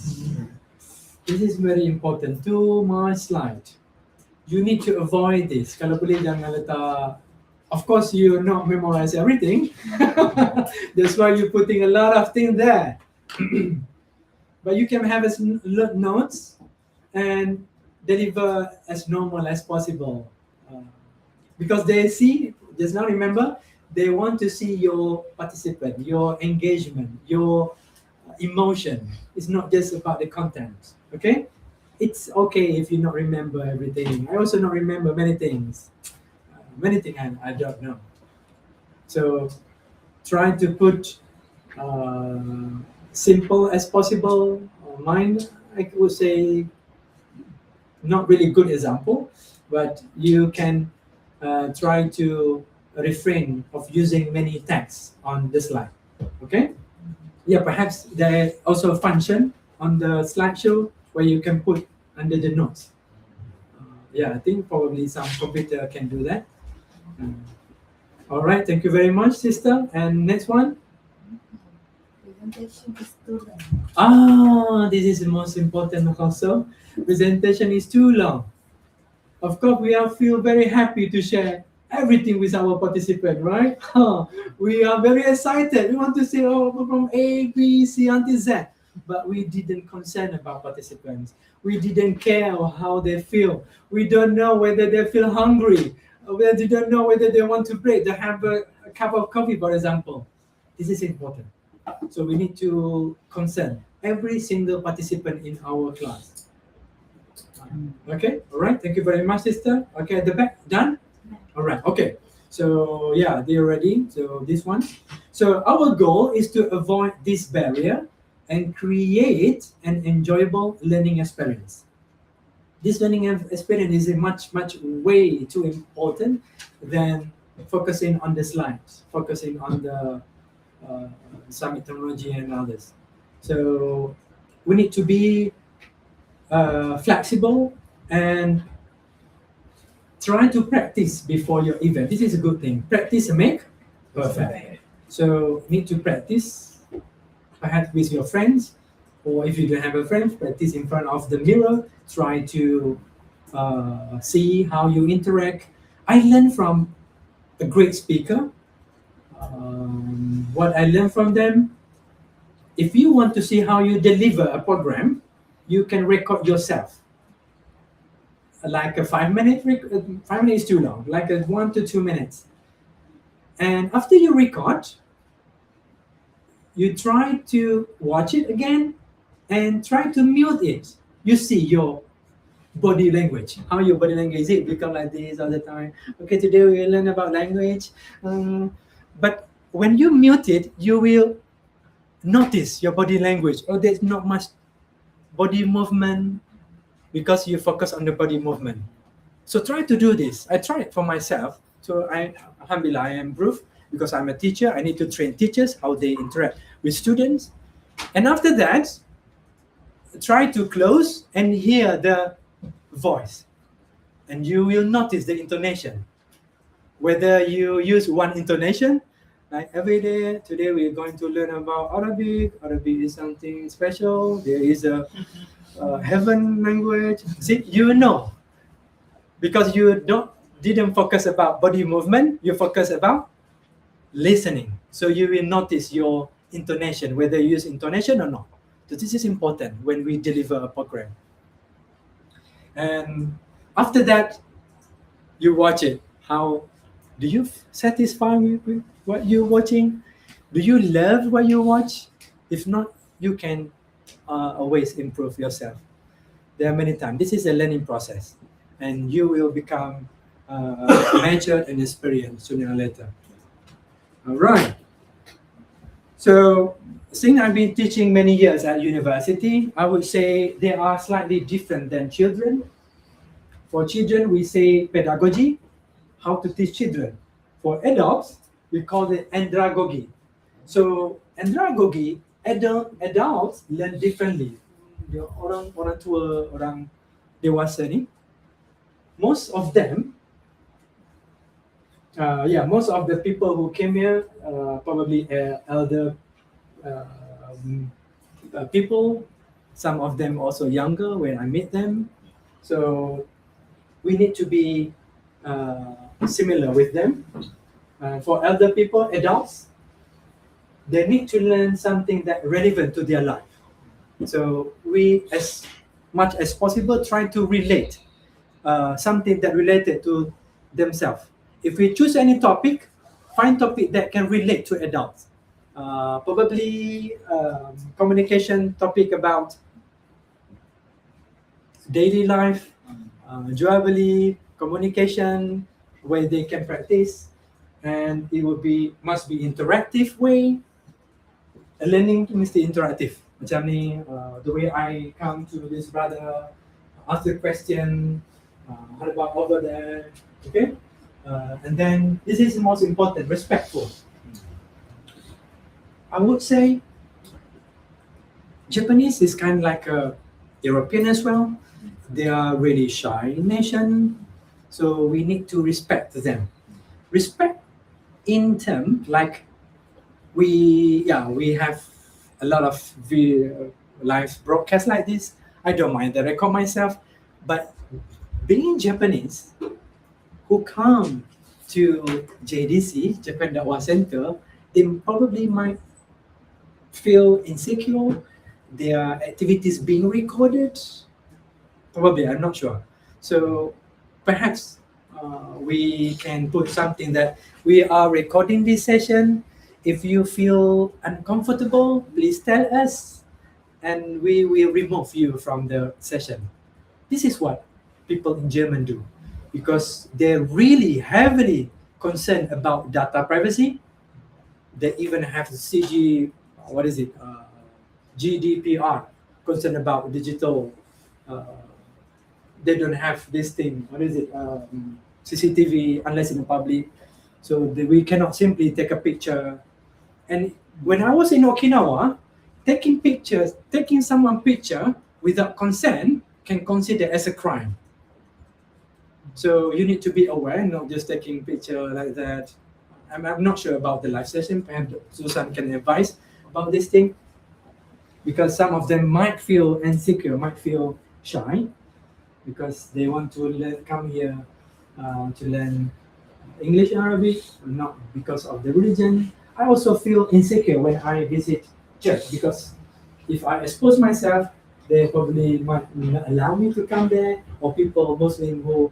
This is very important. Too much slide. You need to avoid this. Kalau boleh jangan letak. Of course, you not memorize everything. That's why you're putting a lot of things there. But you can have as notes and deliver as normal as possible. Because they see, just now remember, they want to see your participant, your engagement, your emotion. It's not just about the content, okay? It's okay if you not remember everything. I also not remember many things. Many things I don't know. So try to put simple as possible. Mine, I would say, not really good example, but you can try to refrain of using many texts on the slide. Okay? Yeah, perhaps there also a function on the slideshow where you can put under the notes. Yeah, I think probably some computer can do that. All right, thank you very much, sister. And next one. Presentation is too long. This is the most important also. Presentation is too long. Of course, we feel very happy to share everything with our participant, right? We are very excited. We want to say, from A, B, C until Z. But we didn't concern about participants. We didn't care how they feel. We don't know whether they feel hungry. We don't know whether they want to break. They have a cup of coffee, for example. This is important. So we need to concern every single participant in our class. Okay, all right. Thank you very much, sister. Okay, at the back, done? All right, okay. So yeah, they're ready. So this one. So our goal is to avoid this barrier and create an enjoyable learning experience. This learning experience is much way too important than focusing on the slides, focusing on the some technology and others. So we need to be flexible and try to practice before your event. This is a good thing. Practice and make perfect. So need to practice perhaps with your friends, or if you don't have a friend, practice in front of the mirror. Try to see how you interact. I learned from a great speaker. What I learned from them, if you want to see how you deliver a program, you can record yourself. Like a 5 minute, 5 minutes is too long, like a 1 to 2 minutes. And after you record, you try to watch it again and try to mute it. You see your body language, how your body language is. It become like this all the time. Okay, today we will learn about language. But when you mute it, you will notice your body language. There's not much body movement because you focus on the body movement. So try to do this. I try it for myself. So alhamdulillah, I am proof because I'm a teacher. I need to train teachers how they interact with students. And after that, try to close and hear the voice. And you will notice the intonation. Whether you use one intonation, Like every day, today we're going to learn about Arabic. Arabic is something special. There is a heaven language. See, you know, because you didn't focus about body movement, you focus about listening. So you will notice your intonation, whether you use intonation or not. So this is important when we deliver a program. And after that, you watch it. How do you satisfy with what you're watching? Do you love what you watch? If not, you can always improve yourself. There are many times. This is a learning process, and you will become matured and experienced sooner or later. All right. So, since I've been teaching many years at university, I would say they are slightly different than children. For children, we say pedagogy, how to teach children. For adults, we call it andragogy. So, andragogy, adults learn differently. Orang tua, orang dewasa ni, most of them, most of the people who came here, probably elder people. Some of them also younger when I meet them. So we need to be similar with them. For elder people, adults, they need to learn something that relevant to their life. So we, as much as possible, try to relate something that related to themselves. If we choose any topic, find topic that can relate to adults. Probably communication topic about daily life, jual communication, where they can practice, and it must be interactive way. Learning mesti interactive. Macam ni, the way I come to this brother, ask the question, what about over there, okay? And then this is the most important, respectful. I would say Japanese is kind of like a European as well. They are really shy nation, so we need to respect them. Respect in terms like we have a lot of live broadcasts like this. I don't mind the record myself, but being Japanese who come to JDC, Japan Dakwah Center, they probably might feel insecure. Their activities being recorded. Probably, I'm not sure. So perhaps we can put something that we are recording this session. If you feel uncomfortable, please tell us, and we will remove you from the session. This is what people in German do, because they're really heavily concerned about data privacy. They even have GDPR, concerned about digital. They don't have this thing. CCTV unless in the public. So we cannot simply take a picture. And when I was in Okinawa, taking someone's picture without consent can consider as a crime. So you need to be aware, not just taking picture like that. I'm not sure about the live session. Perhaps Susan can advise about this thing, because some of them might feel insecure, might feel shy, because they want to come here to learn English and Arabic, not because of the religion. I also feel insecure when I visit church, because if I expose myself, they probably might not allow me to come there, or people, Muslim who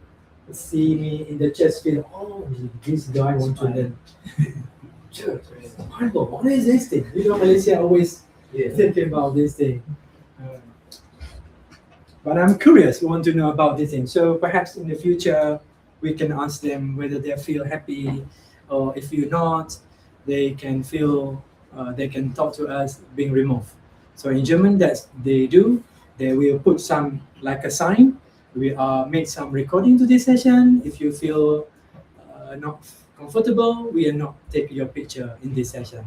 see me in the church feel, oh, this guy wants to learn church, Bible, what is this thing? Malaysia always thinking about this thing. But I'm curious, want to know about this thing. So perhaps in the future, we can ask them whether they feel happy, or if you're not, they can feel, they can talk to us being removed. So in German, that's they do. They will put some, like a sign. We made some recording to this session. If you feel not comfortable, we are not taking your picture in this session.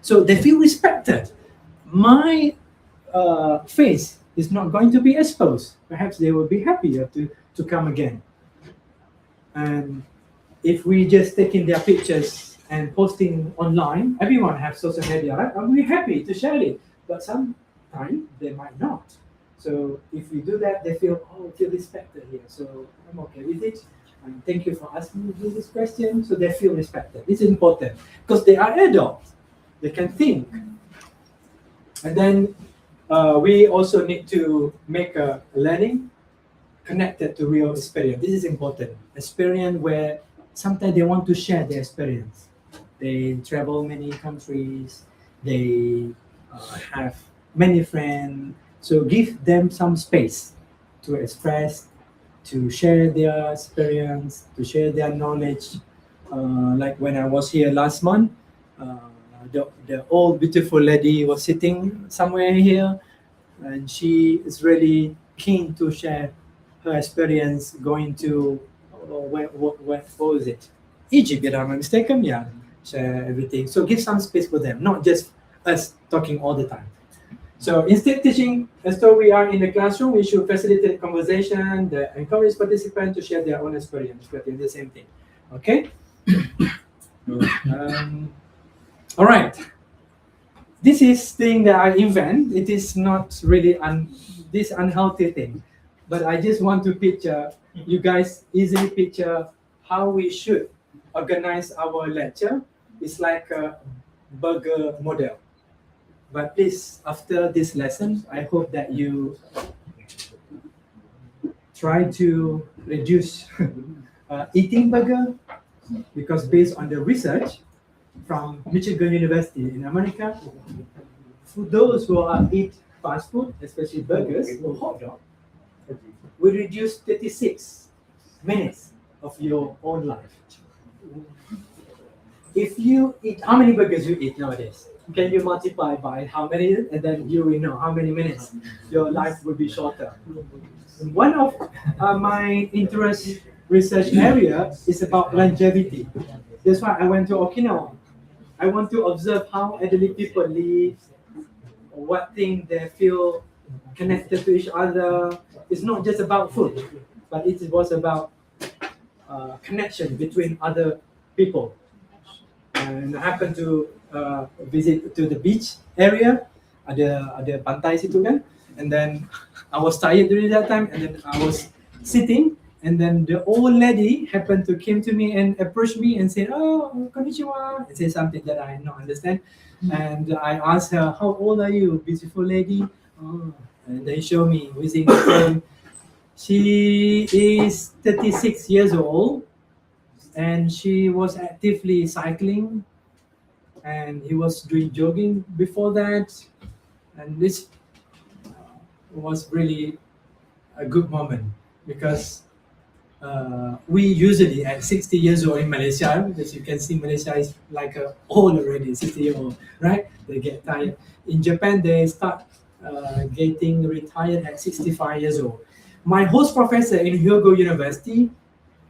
So they feel respected. My face is not going to be exposed. Perhaps they will be happier to come again. And if we just taking their pictures and posting online. Everyone has social media, right? And we're happy to share it, but sometimes they might not. So if we do that, they feel, oh, feel respected here. So I'm okay with it. And thank you for asking me this question. So they feel respected. It's important because they are adults. They can think. And then we also need to make a learning connected to real experience. This is important. Experience where sometimes they want to share their experience. They travel many countries. They have many friends. So give them some space to express, to share their experience, to share their knowledge. Like when I was here last month, the old beautiful lady was sitting somewhere here, and she is really keen to share her experience going to what was it? Egypt, if I'm not mistaken. Yeah, share everything. So give some space for them, not just us talking all the time. So instead teaching as though we are in the classroom, we should facilitate conversation, encourage participants to share their own experience, but in the same thing. Okay? All right. This is thing that I invent. It is not really this unhealthy thing, but I just want to picture, you guys easily picture how we should organize our lecture. It's like a burger model. But please, after this lesson, I hope that you try to reduce eating burger, because based on the research from Michigan University in America, for those who eat fast food, especially burgers or hot dog, will reduce 36 minutes of your own life. If you eat, how many burgers you eat nowadays? Can you multiply by how many, and then you will know how many minutes your life will be shorter. One of my interest research area is about longevity. That's why I went to Okinawa. I want to observe how elderly people live, what thing they feel connected to each other. It's not just about food, but it was about connection between other people. And I happened to visit to the beach area, ada pantai situ kan, and then I was tired during that time, and then I was sitting, and then the old lady happened to came to me and approached me and said, "Oh, konnichiwa," and say something that I don't understand, and I asked her, "How old are you, beautiful lady?" Oh, and they show me using the phone. She is 36 years old, and she was actively cycling, and he was doing jogging before that, and this was really a good moment, because we usually at 60 years old in Malaysia, as you can see, Malaysia is like old already, 60-year-old, right? They get tired. In Japan, they start getting retired at 65 years old. My host professor in Hyogo University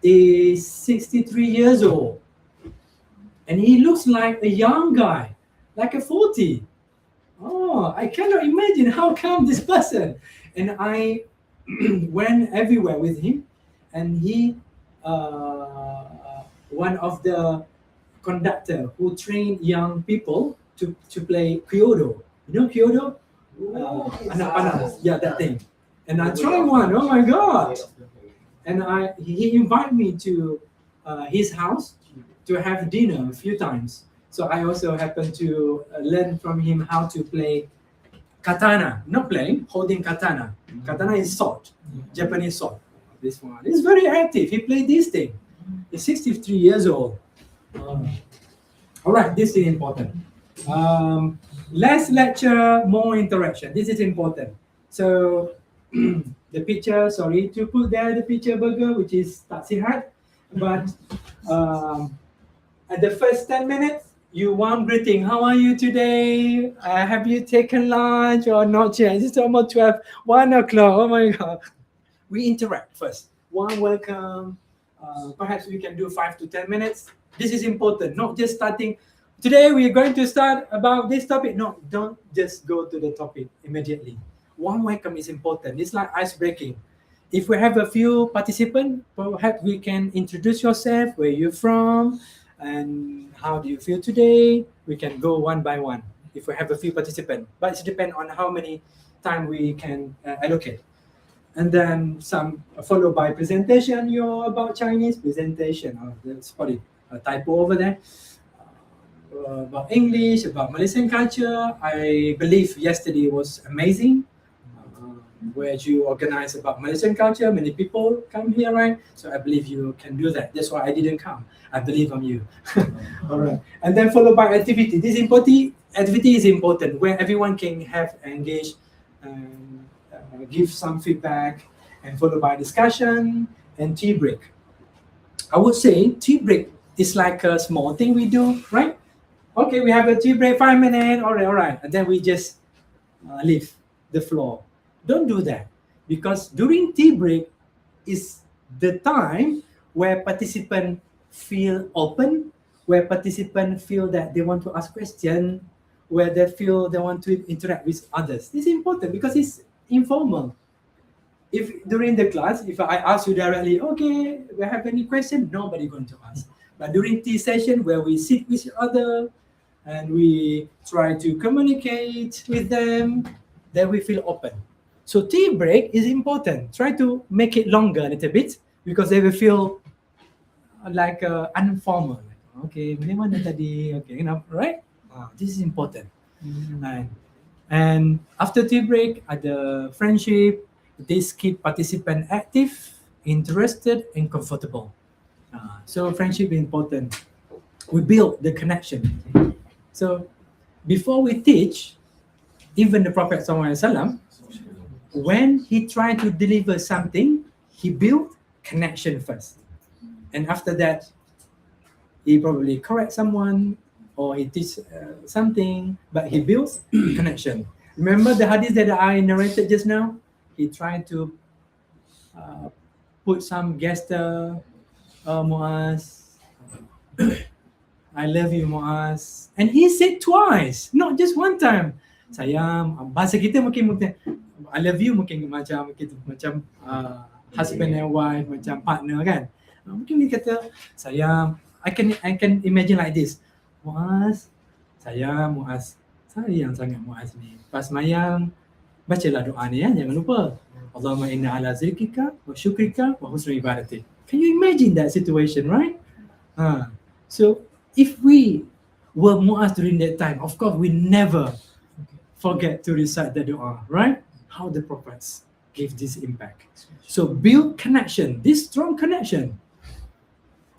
is 63 years old, and he looks like a young guy, like a 40. Oh, I cannot imagine how come this person. And I went everywhere with him, and he, one of the conductor who trained young people to play kyodo. You know kyodo? Anak panas. Yeah, that thing. And I tried one. Oh my God! And he invited me to his house to have dinner a few times. So I also happened to learn from him how to play katana. Not playing, holding katana. Katana is sword, Japanese sword. This one is very active. He played this thing. He's 63 years old. All right, this is important. Less lecture, more interaction. This is important. So the picture, sorry to put there the picture burger, which is tak sihat, but at the first 10 minutes, you warm greeting. How are you today? Have you taken lunch or not yet? It's almost 1 o'clock. Oh my God. We interact first. Warm welcome. Perhaps we can do 5 to 10 minutes. This is important. Not just starting. Today we are going to start about this topic. No, don't just go to the topic immediately. Warm welcome is important. It's like ice breaking. If we have a few participants, perhaps we can introduce yourself, where you're from, and how do you feel today? We can go one by one if we have a few participants, but it depends on how many time we can allocate. And then some followed by presentation. You're about Chinese presentation. Sorry, a typo over there. About English, about Malaysian culture. I believe yesterday was amazing, where you organize about Malaysian culture. Many people come here, right? So I believe you can do that. That's why I didn't come. I believe on you. All right. And then followed by activity. This activity is important, where everyone can have engaged and give some feedback, and followed by discussion and tea break. I would say tea break is like a small thing we do, right? Okay, we have a tea break, 5 minutes, all right. And then we just leave the floor. Don't do that, because during tea break is the time where participants feel open, where participants feel that they want to ask questions, where they feel they want to interact with others. This is important because it's informal. If during the class, if I ask you directly, okay, we have any question, nobody going to ask. But during tea session, where we sit with each other and we try to communicate with them, then we feel open. So tea break is important. Try to make it longer a little bit, because they will feel like informal. Okay, mana tadi? Okay, right? This is important. And after tea break, the friendship, this keep participant active, interested, and comfortable. So friendship is important. We build the connection. So before we teach, even the Prophet ﷺ, when he tried to deliver something, he built connection first. And after that, he probably correct someone or he teach something, but he builds connection. Remember the hadith that I narrated just now? He tried to put some gesture, Muaz, I love you, Muaz. And he said twice, not just one time. Sayang, bahasa kita mungkin I love you mungkin macam husband and wife, macam partner kan. Mungkin dia kata, sayang, I can imagine like this. Muaz, sayang Muaz, sayang sangat Muaz ni. Pas mayang, bacalah doa ni ya, jangan lupa. Allahumma inna ala zikrika wa syukrika wa husni ibadatik. Can you imagine that situation, right? So if we were Muaz during that time, of course we never forget to recite the dua, right? How the prophets gave this impact. So build connection, this strong connection.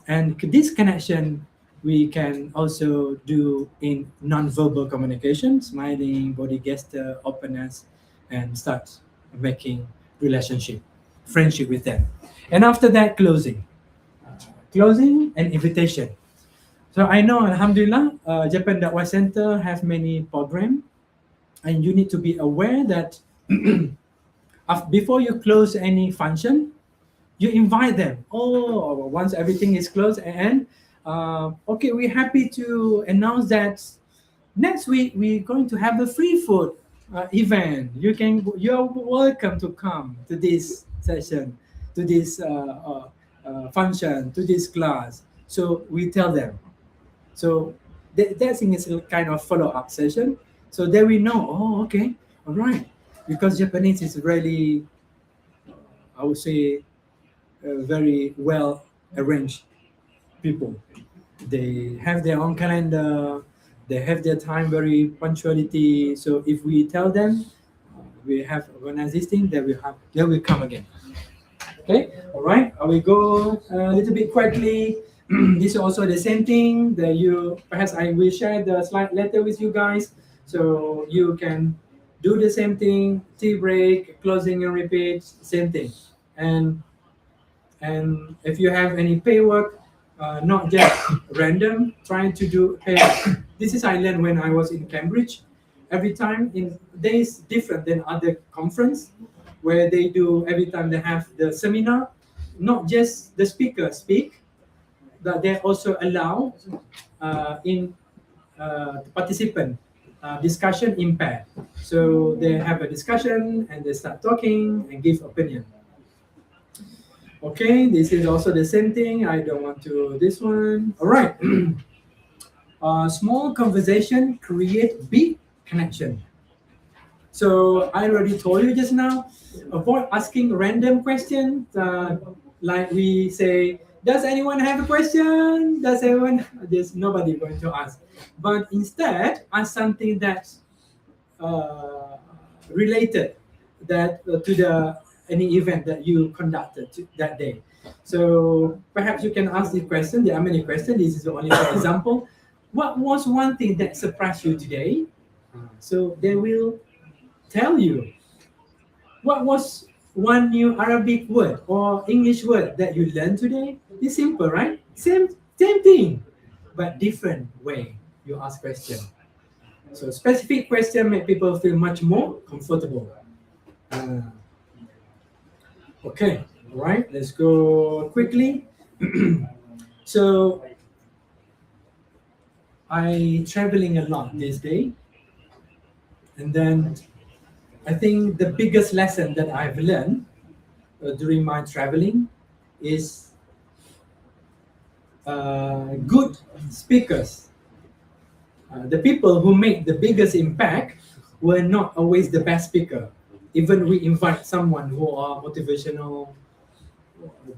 And this connection we can also do in non-verbal communication, smiling, body gesture, openness, and start making relationship, friendship with them. And after that, closing and invitation. So I know, Alhamdulillah, Japan Dakwah Center has many programs, and you need to be aware that before you close any function, you invite them. Once everything is closed, and okay, we're happy to announce that next week we're going to have a free food event. You're welcome to come to this session, to this function, to this class. So we tell them. So that thing is a kind of follow-up session. So then we know, okay, all right. Because Japanese is really, I would say, very well arranged people. They have their own calendar, they have their time very punctuality. So if we tell them we have organized this thing, they will come again. Okay, all right. I will go a little bit quickly. This is also the same thing that perhaps I will share the slide later with you guys, so you can do the same thing. Tea break, closing and repeat, same thing. And if you have any pay work, not just random, trying to do pay work. This is I learned when I was in Cambridge. Every time in days different than other conference, where they do every time they have the seminar, not just the speaker speak, but they also allow participant discussion in pair. So they have a discussion and they start talking and give opinion. Okay, this is also the same thing. I don't want to this one. All right. Small conversation create big connection. So I already told you just now, avoid asking random questions. Like we say, does anyone have a question? Does anyone? There's nobody going to ask. But instead, ask something that's related to the any event that you conducted that day. So perhaps you can ask the question. There are many questions. This is only an example. What was one thing that surprised you today? So they will tell you. What was one new Arabic word or English word that you learned today? It's simple, right? Same thing, but different way you ask question. So specific question make people feel much more comfortable. Okay, all right, let's go quickly. So I traveling a lot this day, and then I think the biggest lesson that I've learned during my traveling is good speakers. The people who make the biggest impact were not always the best speaker. Even we invite someone who are motivational,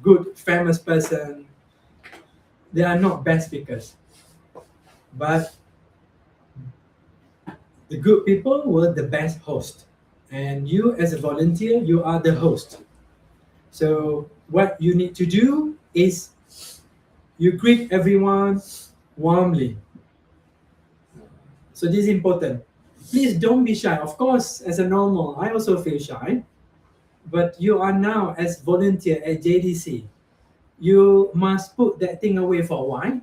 good, famous person, they are not best speakers. But the good people were the best host. And you as a volunteer, you are the host. So what you need to do is you greet everyone warmly. So this is important. Please don't be shy. Of course, as a normal, I also feel shy. But you are now as volunteer at JDC. You must put that thing away for a while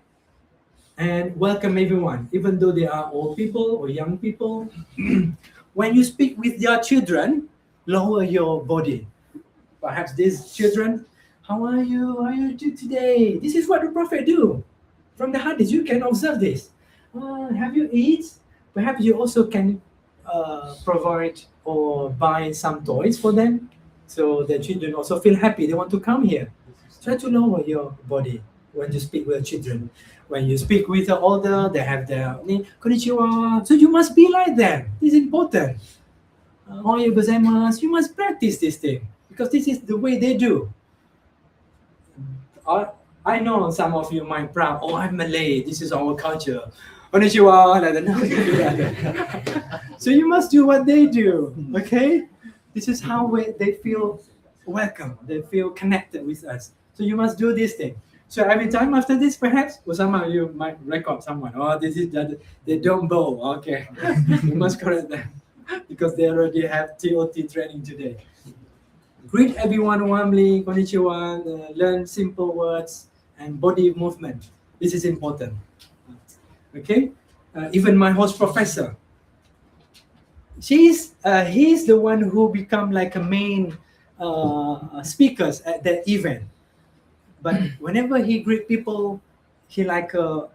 and welcome everyone, even though they are old people or young people. When you speak with your children, lower your body. Perhaps these children, how are you? How are you do today? This is what the Prophet do. From the hadith, you can observe this. Have you eat? Perhaps you also can provide or buy some toys for them, so the children also feel happy. They want to come here. Try to lower your body when you speak with children. When you speak with the older, they have their konnichiwa. So you must be like them. This is important. Ohayo gozaimasu. You must practice this thing because this is the way they do. I know some of you might proud. Oh, I'm Malay. This is our culture. Konnichiwa. So you must do what they do. Okay. This is how they feel welcome. They feel connected with us. So you must do this thing. So every time after this, perhaps, Osama, you might record someone. Oh, this is that they don't bow. Okay, you must correct them because they already have TOT training today. Greet everyone warmly, konnichiwa. Learn simple words and body movement. This is important. Okay, even my host professor. He's the one who become like a main speakers at that event. But whenever he greet people, he like a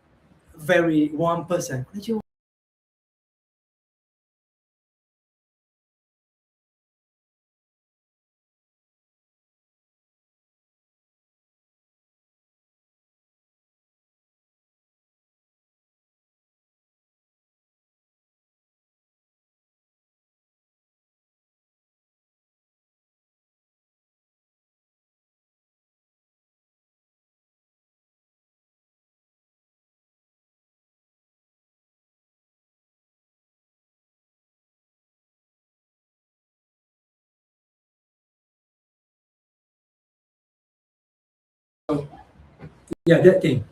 very warm person. Yeah, that thing.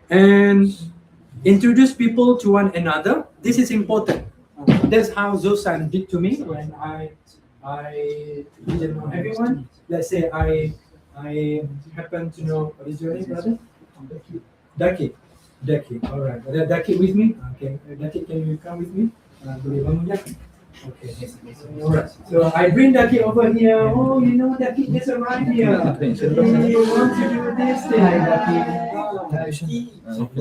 And introduce people to one another. This is important. That's how Zosan did to me when I didn't know everyone. Let's say I happen to know, what is your name, brother? Daki. All right. Daki with me? Okay. Daki, can you come with me? Okay. All right. So I bring Daki over here. Oh, you know, Daki just arrived here. He wants to do this thing, Daki.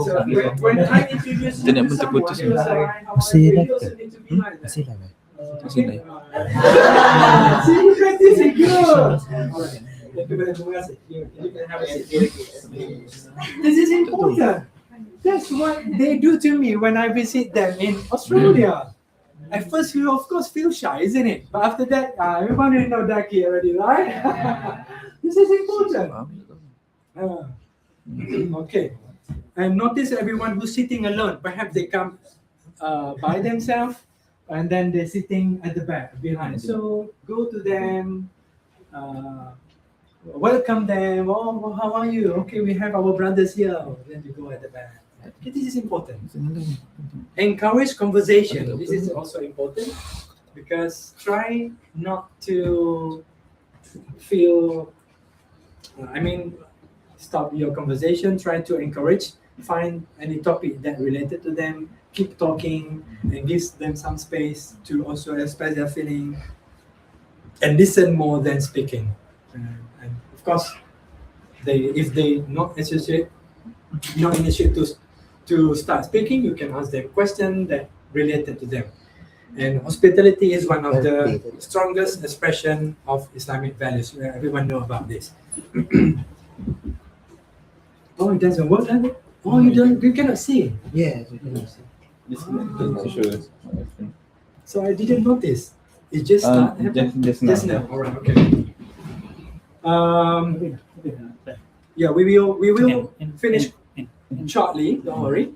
So when I introduce you to someone, you also need to be like that. Okay. See, you practice it good. All right. Terima kasih. You can have a seat. This is important. That's what they do to me when I visit them in Australia. At first, you of course feel shy, isn't it? But after that, everybody know Daki already, right? This is important. Okay. And notice everyone who's sitting alone. Perhaps they come by themselves, and then they're sitting at the back behind. So go to them. Welcome them. Oh, how are you? Okay, we have our brothers here. Then you go at the back. Okay, this is important. Encourage conversation. This is also important because try not to feel. Stop your conversation. Try to encourage. Find any topic that related to them. Keep talking and give them some space to also express their feeling and listen more than speaking. And of course, if they not initiate to start speaking, you can ask them questions that related to them. And hospitality is one of the strongest expression of Islamic values. Everyone know about this. Oh, it doesn't work, does it? Oh, you cannot see. Yes, we can see. So I didn't notice. It just started. Just now. All right. Okay. Yeah, we will finish shortly. Don't worry.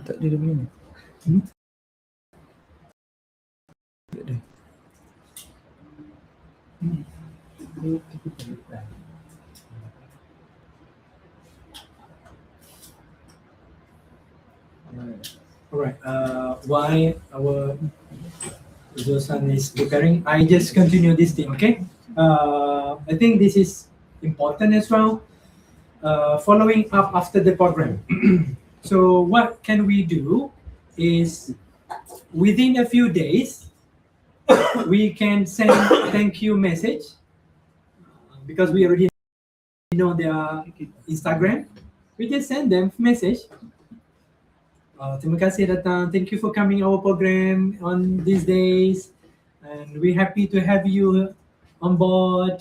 Tak ada dia punya ni. Tak ada. All right. While our Zosan is preparing, I just continue this thing. Okay. I think this is important as well. Following up after the program. So what can we do is within a few days, we can send thank you message because we already know their Instagram. We just send them message. Terima kasih datang. Thank you for coming our program on these days. And we're happy to have you on board.